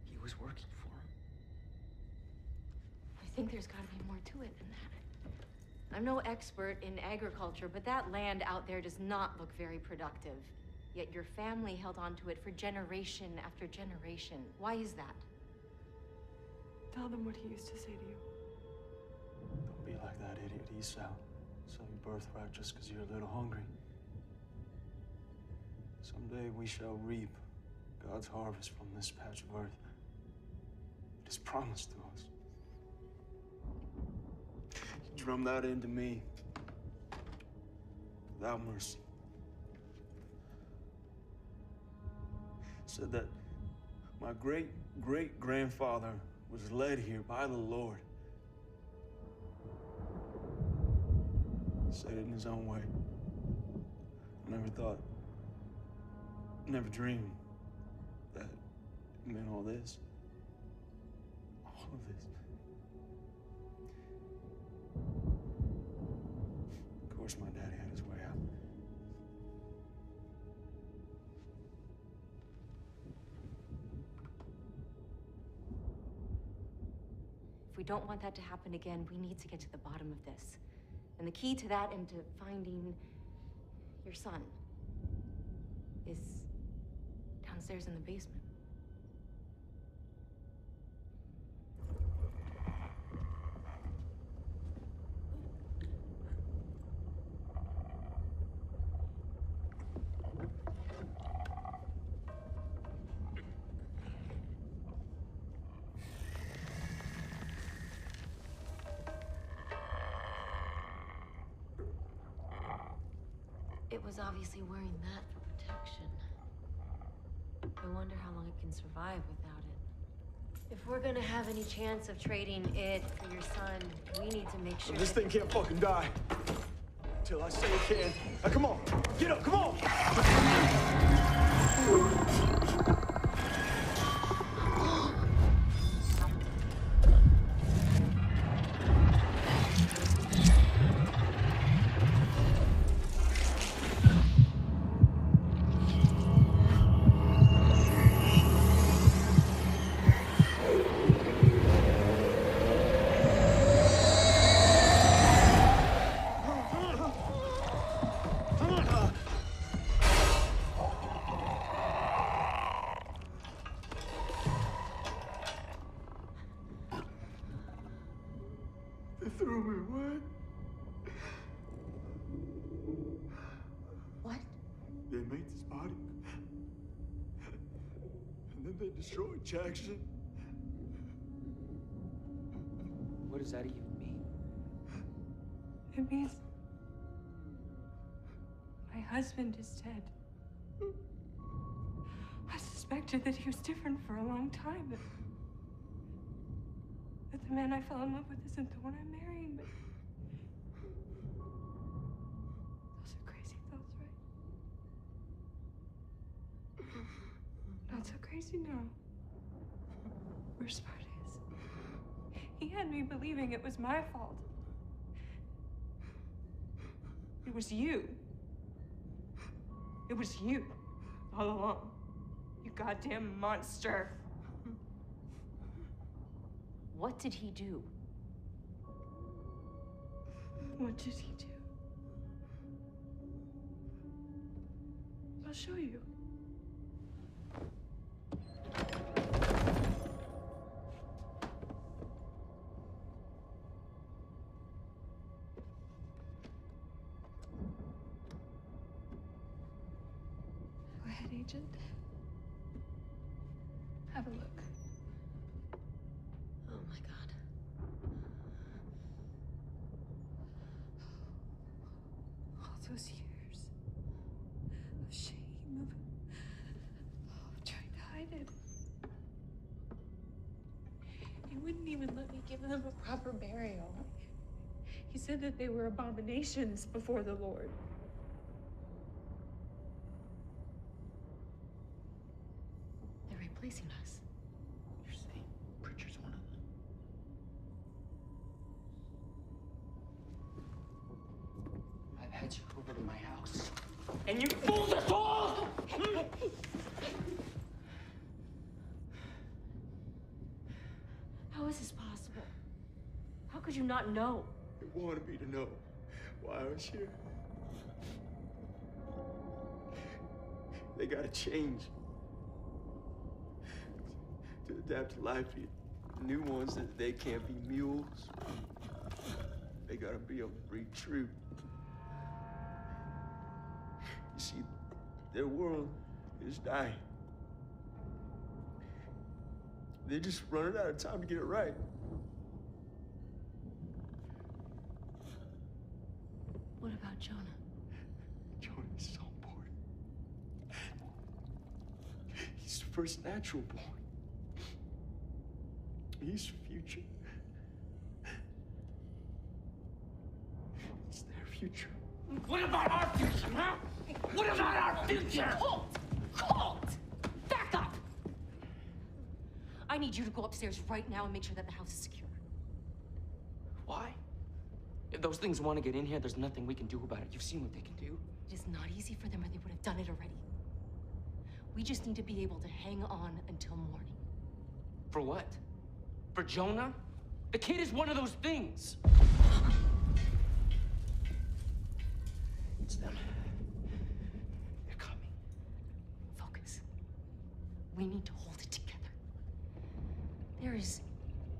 He was working for him. I think there's got to be more to it than that. I'm no expert in agriculture, but that land out there does not look very productive. Yet your family held on to it for generation after generation. Why is that? Tell them what he used to say to you. Don't be like that idiot Esau. Sell your birthright just because you're a little hungry. Someday we shall reap God's harvest from this patch of earth. It is promised to us. You drummed that into me without mercy. Said that my great-great-grandfather was led here by the Lord. Said it in his own way. I never thought, never dreamed that it meant all this. All of this. Of course, my daddy had his way out. If we don't want that to happen again, we need to get to the bottom of this. And the key to that and to finding your son is downstairs in the basement. It was obviously wearing that for protection. I wonder how long it can survive without it. If we're gonna have any chance of trading it for your son, we need to make sure This thing can't fucking die. Till I say it can. Now come on, get up, come on! They threw me away. What? They made this body. And then they destroyed Jackson. What does that even mean? It means my husband is dead. I suspected that he was different for a long time. That the man I fell in love with isn't the one I'm marrying, but those are crazy thoughts, right? Not so crazy now. Where's Spartacus? He had me believing it was my fault. It was you. It was you all along. You goddamn monster. What did he do? What did he do? I'll show you. Go ahead, Agent. Have a look. Oh my God. All those years of shame, of trying to hide it. He wouldn't even let me give them a proper burial. He said that they were abominations before the Lord. They're replacing us. You're saying Pritchard's one of them? I've had you over to my house, and you fooled us all! How is this possible? How could you not know? They wanted me to know why I was here. They gotta change. To adapt to life, the new ones, that they can't be mules. They gotta be able to breathe true. You see, their world is dying. They're just running out of time to get it right. What about Jonah? Jonah is so important. He's the first natural born. He's the future. It's their future. What about our future, huh? What about our future? Halt! Halt! Back up! I need you to go upstairs right now and make sure that the house is secure. Why? If those things want to get in here, there's nothing we can do about it. You've seen what they can do. It is not easy for them or they would have done it already. We just need to be able to hang on until morning. For what? For Jonah? The kid is one of those things. It's them. They're coming. Focus. We need to hold it together. There is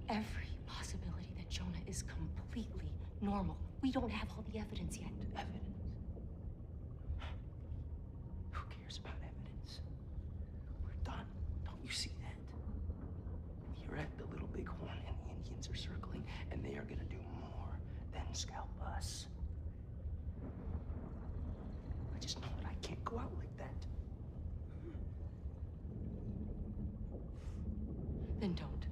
every possibility that Jonah is completely normal. We don't have all the evidence yet. Evidence? Who cares about evidence? We're done. Don't you see that? You're at the Little Bighorn and the Indians are circling, and they are gonna do more than scalp us. I just know that I can't go out like that. Then don't.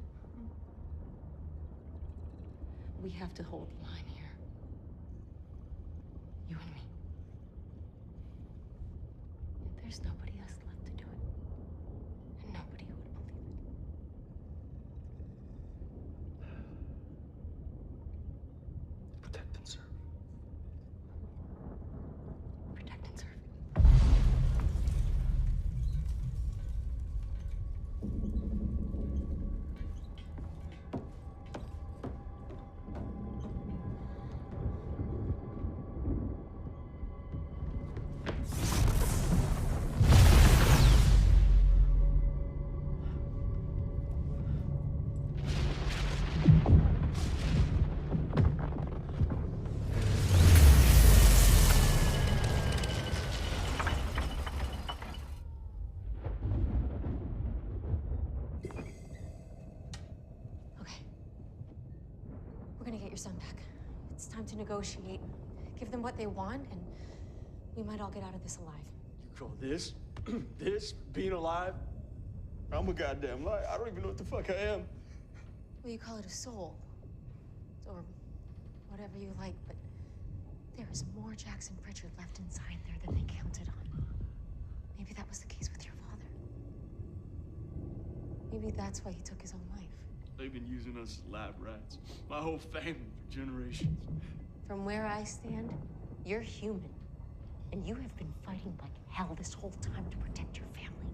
We have to hold the line here. You and me. There's nobody else left to do it. And nobody would believe it. Protect and serve. Protect and serve. We're gonna get your son back. It's time to negotiate. Give them what they want, and we might all get out of this alive. You call this? This? Being alive? I'm a goddamn liar. I don't even know what the fuck I am. Well, you call it a soul. Or whatever you like, but there is more Jackson Pritchard left inside there than they counted on. Maybe that was the case with your father. Maybe that's why he took his own life. They've been using us as lab rats. My whole family for generations. From where I stand, you're human. And you have been fighting like hell this whole time to protect your family.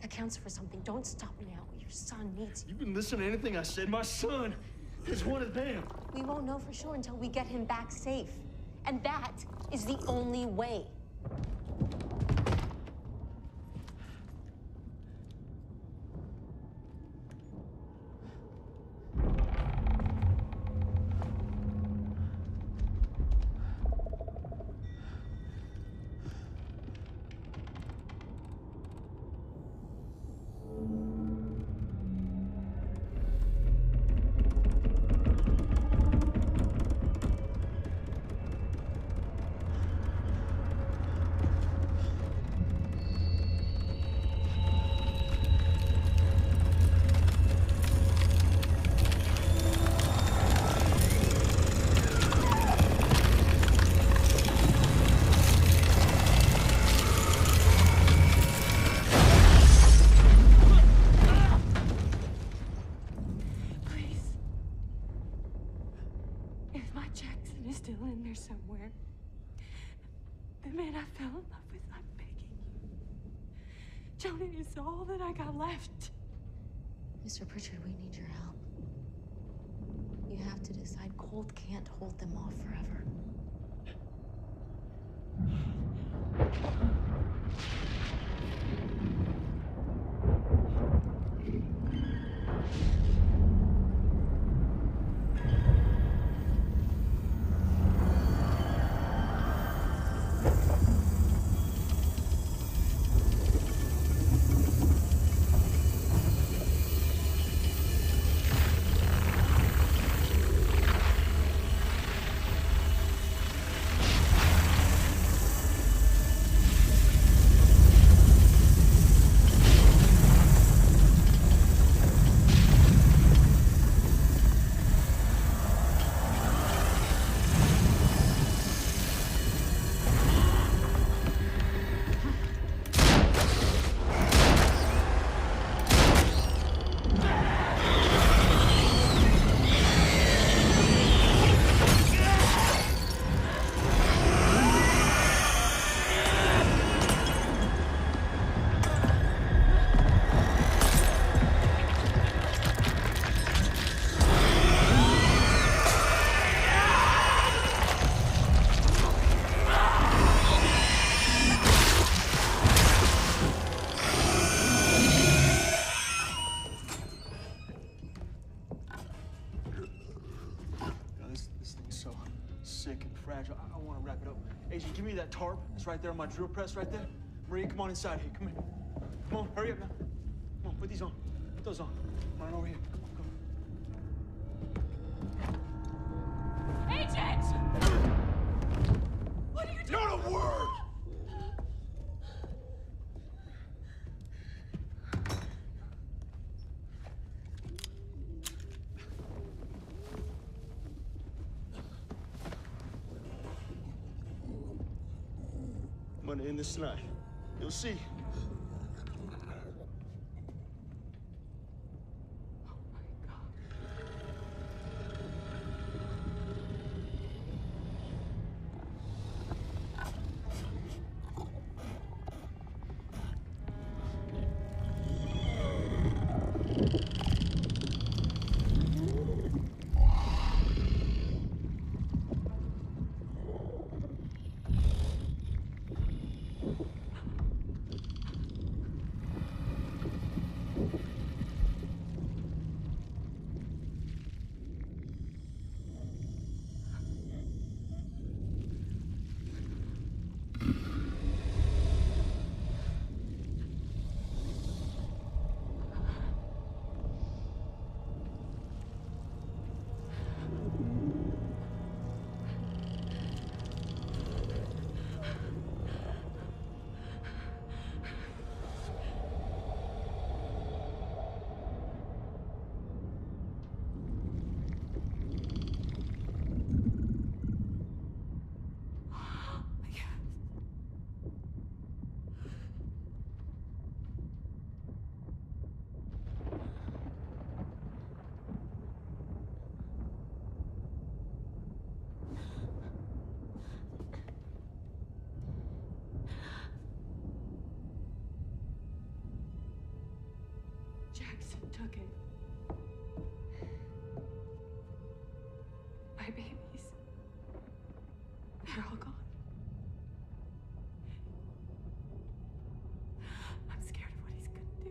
That counts for something. Don't stop now. Your son needs you. You been listening to anything I said? My son is one of them. We won't know for sure until we get him back safe. And that is the only way. Somewhere. The man I fell in love with, I'm begging you. Jonah is all that I got left. Mr. Pritchard, we need your help. You have to decide Colt can't hold them off forever. fragile. I want to wrap it up. Agent, give me that tarp. It's right there on my drill press right there. Maria, come on inside here. Come here. Come on, hurry up now. Come on, put these on. Put those on. Come on over here. Come. Agent! What are you doing? Not a word! I'm gonna end this tonight. You'll see. Jackson took it. My babies. They're all gone. I'm scared of what he's gonna do.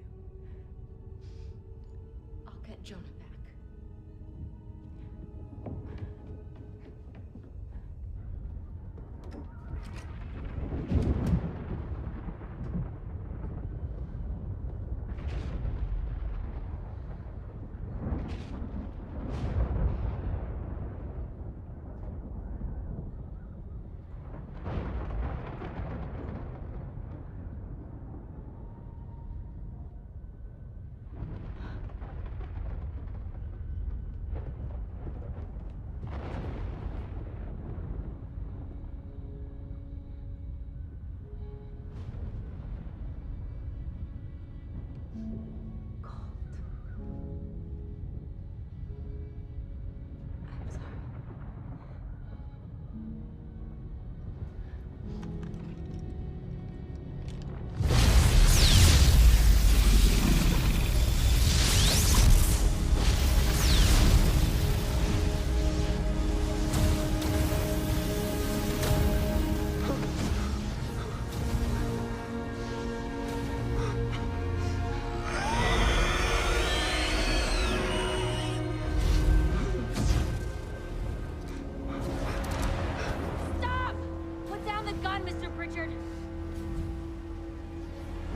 I'll get Jonah back.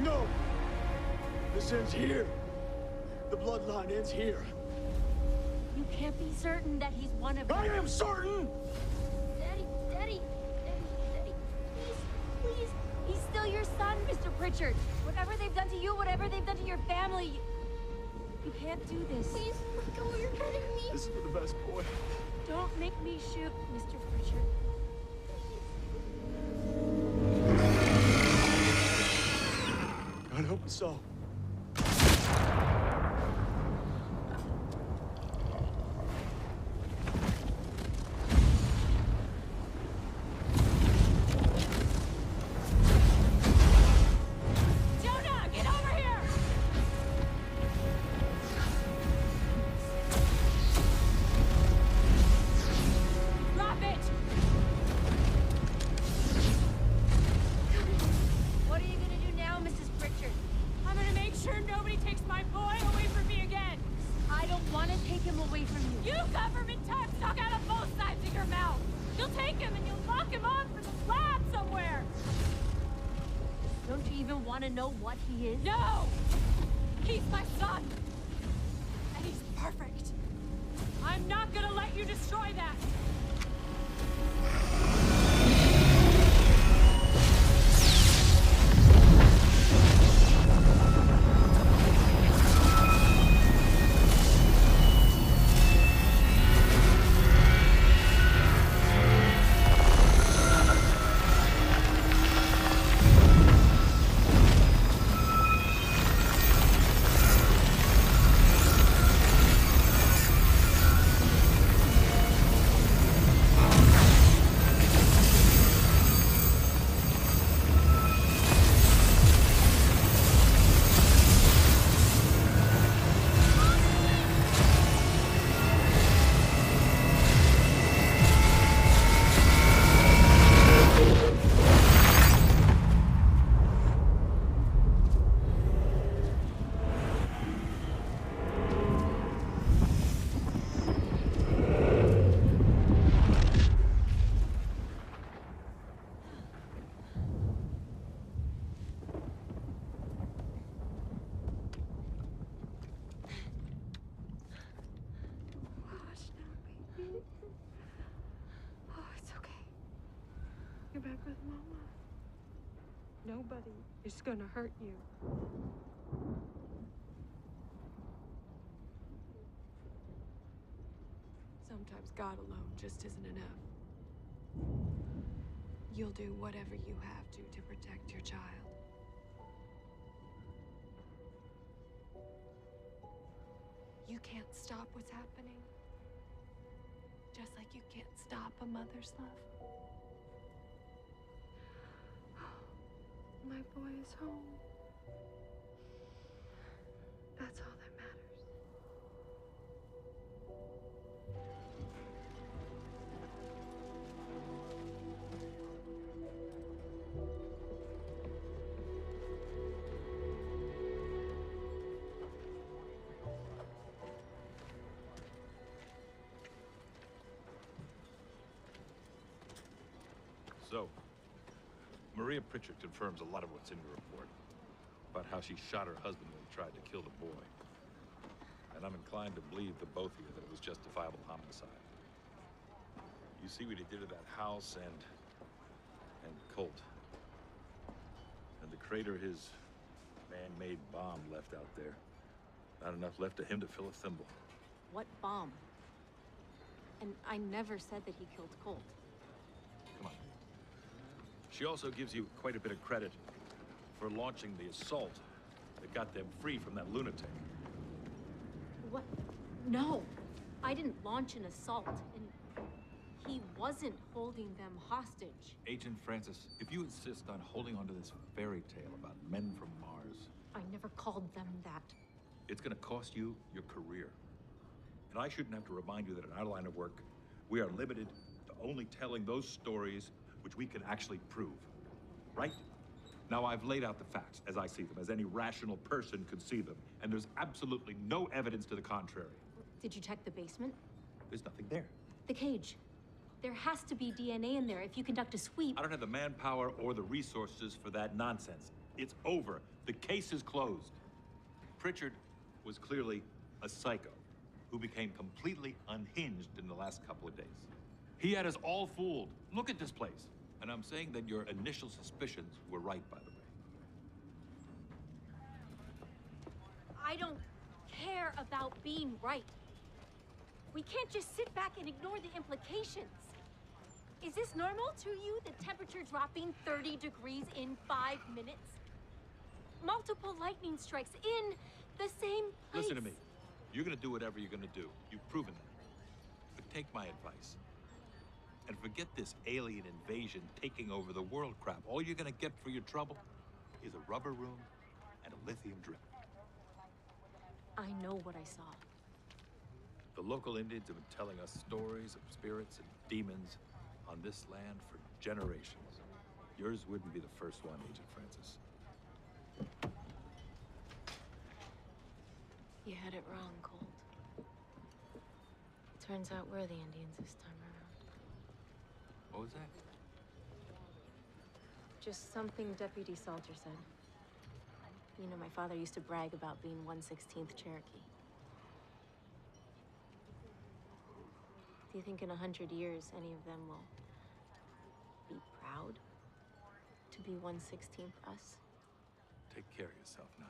No! This ends here. The bloodline ends here. You can't be certain that he's one of I you. am certain! Daddy, please. He's still your son, Mr. Pritchard. Whatever they've done to you, whatever they've done to your family, you can't do this. Please, let go, you're hurting me. This is for the best boy. Don't make me shoot, Mr. Pritchard. God help us all. Jonah, get over here! Drop it! What are you gonna do now, Mrs. Pritchard? I'm gonna make sure nobody takes my boy away from me again. I don't want to take him away from you. You government types talk out of both sides of your mouth. You'll take him and you'll lock him up in the lab somewhere. Don't you even want to know what he is? No! He's my son. And he's perfect. I'm not gonna let you destroy that. You're back with Mama. Nobody is gonna hurt you. Sometimes God alone just isn't enough. You'll do whatever you have to protect your child. You can't stop what's happening. Just like you can't stop a mother's love. My boy is home. That's all that matters. So, Maria Pritchard confirms a lot of what's in your report about how she shot her husband when he tried to kill the boy. And I'm inclined to believe the both of you that it was justifiable homicide. You see what he did to that house and Colt. And the crater his man-made bomb left out there. Not enough left of him to fill a thimble. What bomb? And I never said that he killed Colt. Come on. She also gives you quite a bit of credit for launching the assault that got them free from that lunatic. What? No, I didn't launch an assault, and he wasn't holding them hostage. Agent Francis, if you insist on holding onto this fairy tale about men from Mars... I never called them that. It's gonna cost you your career. And I shouldn't have to remind you that in our line of work, we are limited to only telling those stories which we can actually prove. Right? Now, I've laid out the facts as I see them, as any rational person could see them, and there's absolutely no evidence to the contrary. Did you check the basement? There's nothing there. The cage. There has to be DNA in there if you conduct a sweep. I don't have the manpower or the resources for that nonsense. It's over. The case is closed. Pritchard was clearly a psycho who became completely unhinged in the last couple of days. He had us all fooled. Look at this place. And I'm saying that your initial suspicions were right, by the way. I don't care about being right. We can't just sit back and ignore the implications. Is this normal to you, the temperature dropping 30 degrees in 5 minutes? Multiple lightning strikes in the same place. Listen to me. You're gonna do whatever you're gonna do. You've proven that. But take my advice. And forget this alien invasion taking over the world crap. All you're gonna get for your trouble is a rubber room and a lithium drip. I know what I saw. The local Indians have been telling us stories of spirits and demons on this land for generations. Yours wouldn't be the first one, Agent Francis. You had it wrong, Colt. Turns out we're the Indians this time around. What was that? Just something Deputy Salter said. You know, my father used to brag about being 1/16th Cherokee. Do you think in 100 years any of them will be proud to be 1/16th us? Take care of yourself now.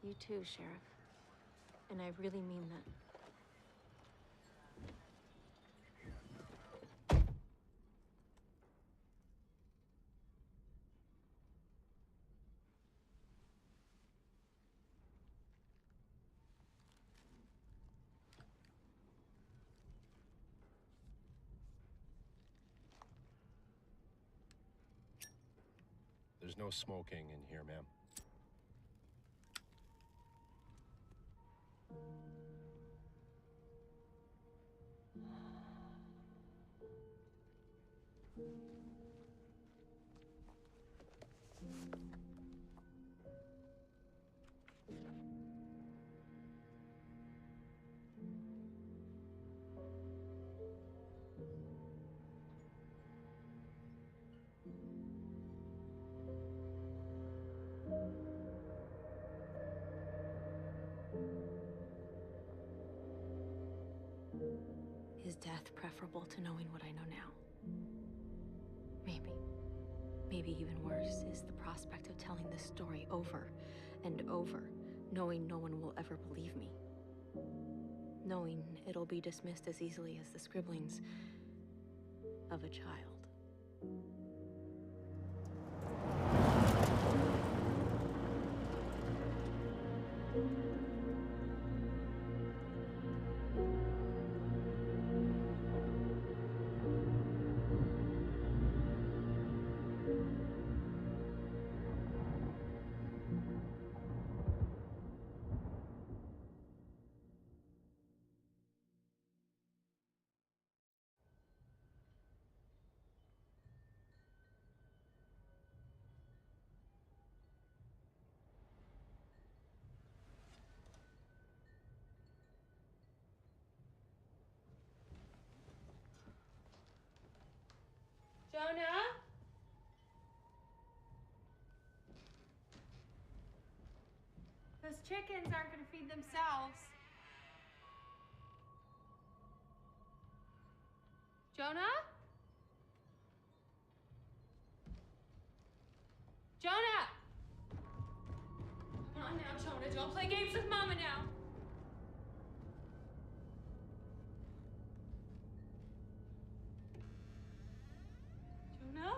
You too, Sheriff. And I really mean that. There's no smoking in here, ma'am. Is death preferable to knowing what I know now? Maybe. Maybe even worse is the prospect of telling this story over and over, knowing no one will ever believe me. Knowing it'll be dismissed as easily as the scribblings of a child. Jonah? Those chickens aren't gonna feed themselves. Jonah? Jonah! Come on now, Jonah. Don't play games with Mama now. Jonah?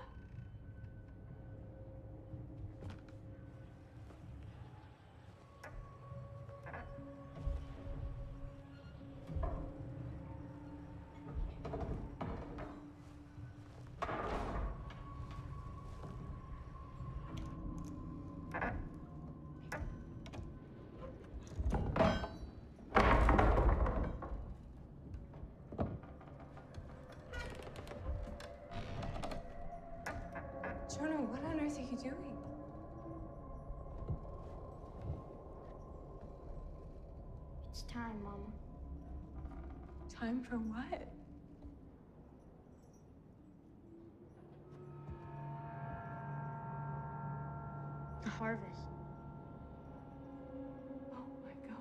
Jonah, what on earth are you doing? It's time, Mama. Time for what? The harvest. Oh my God.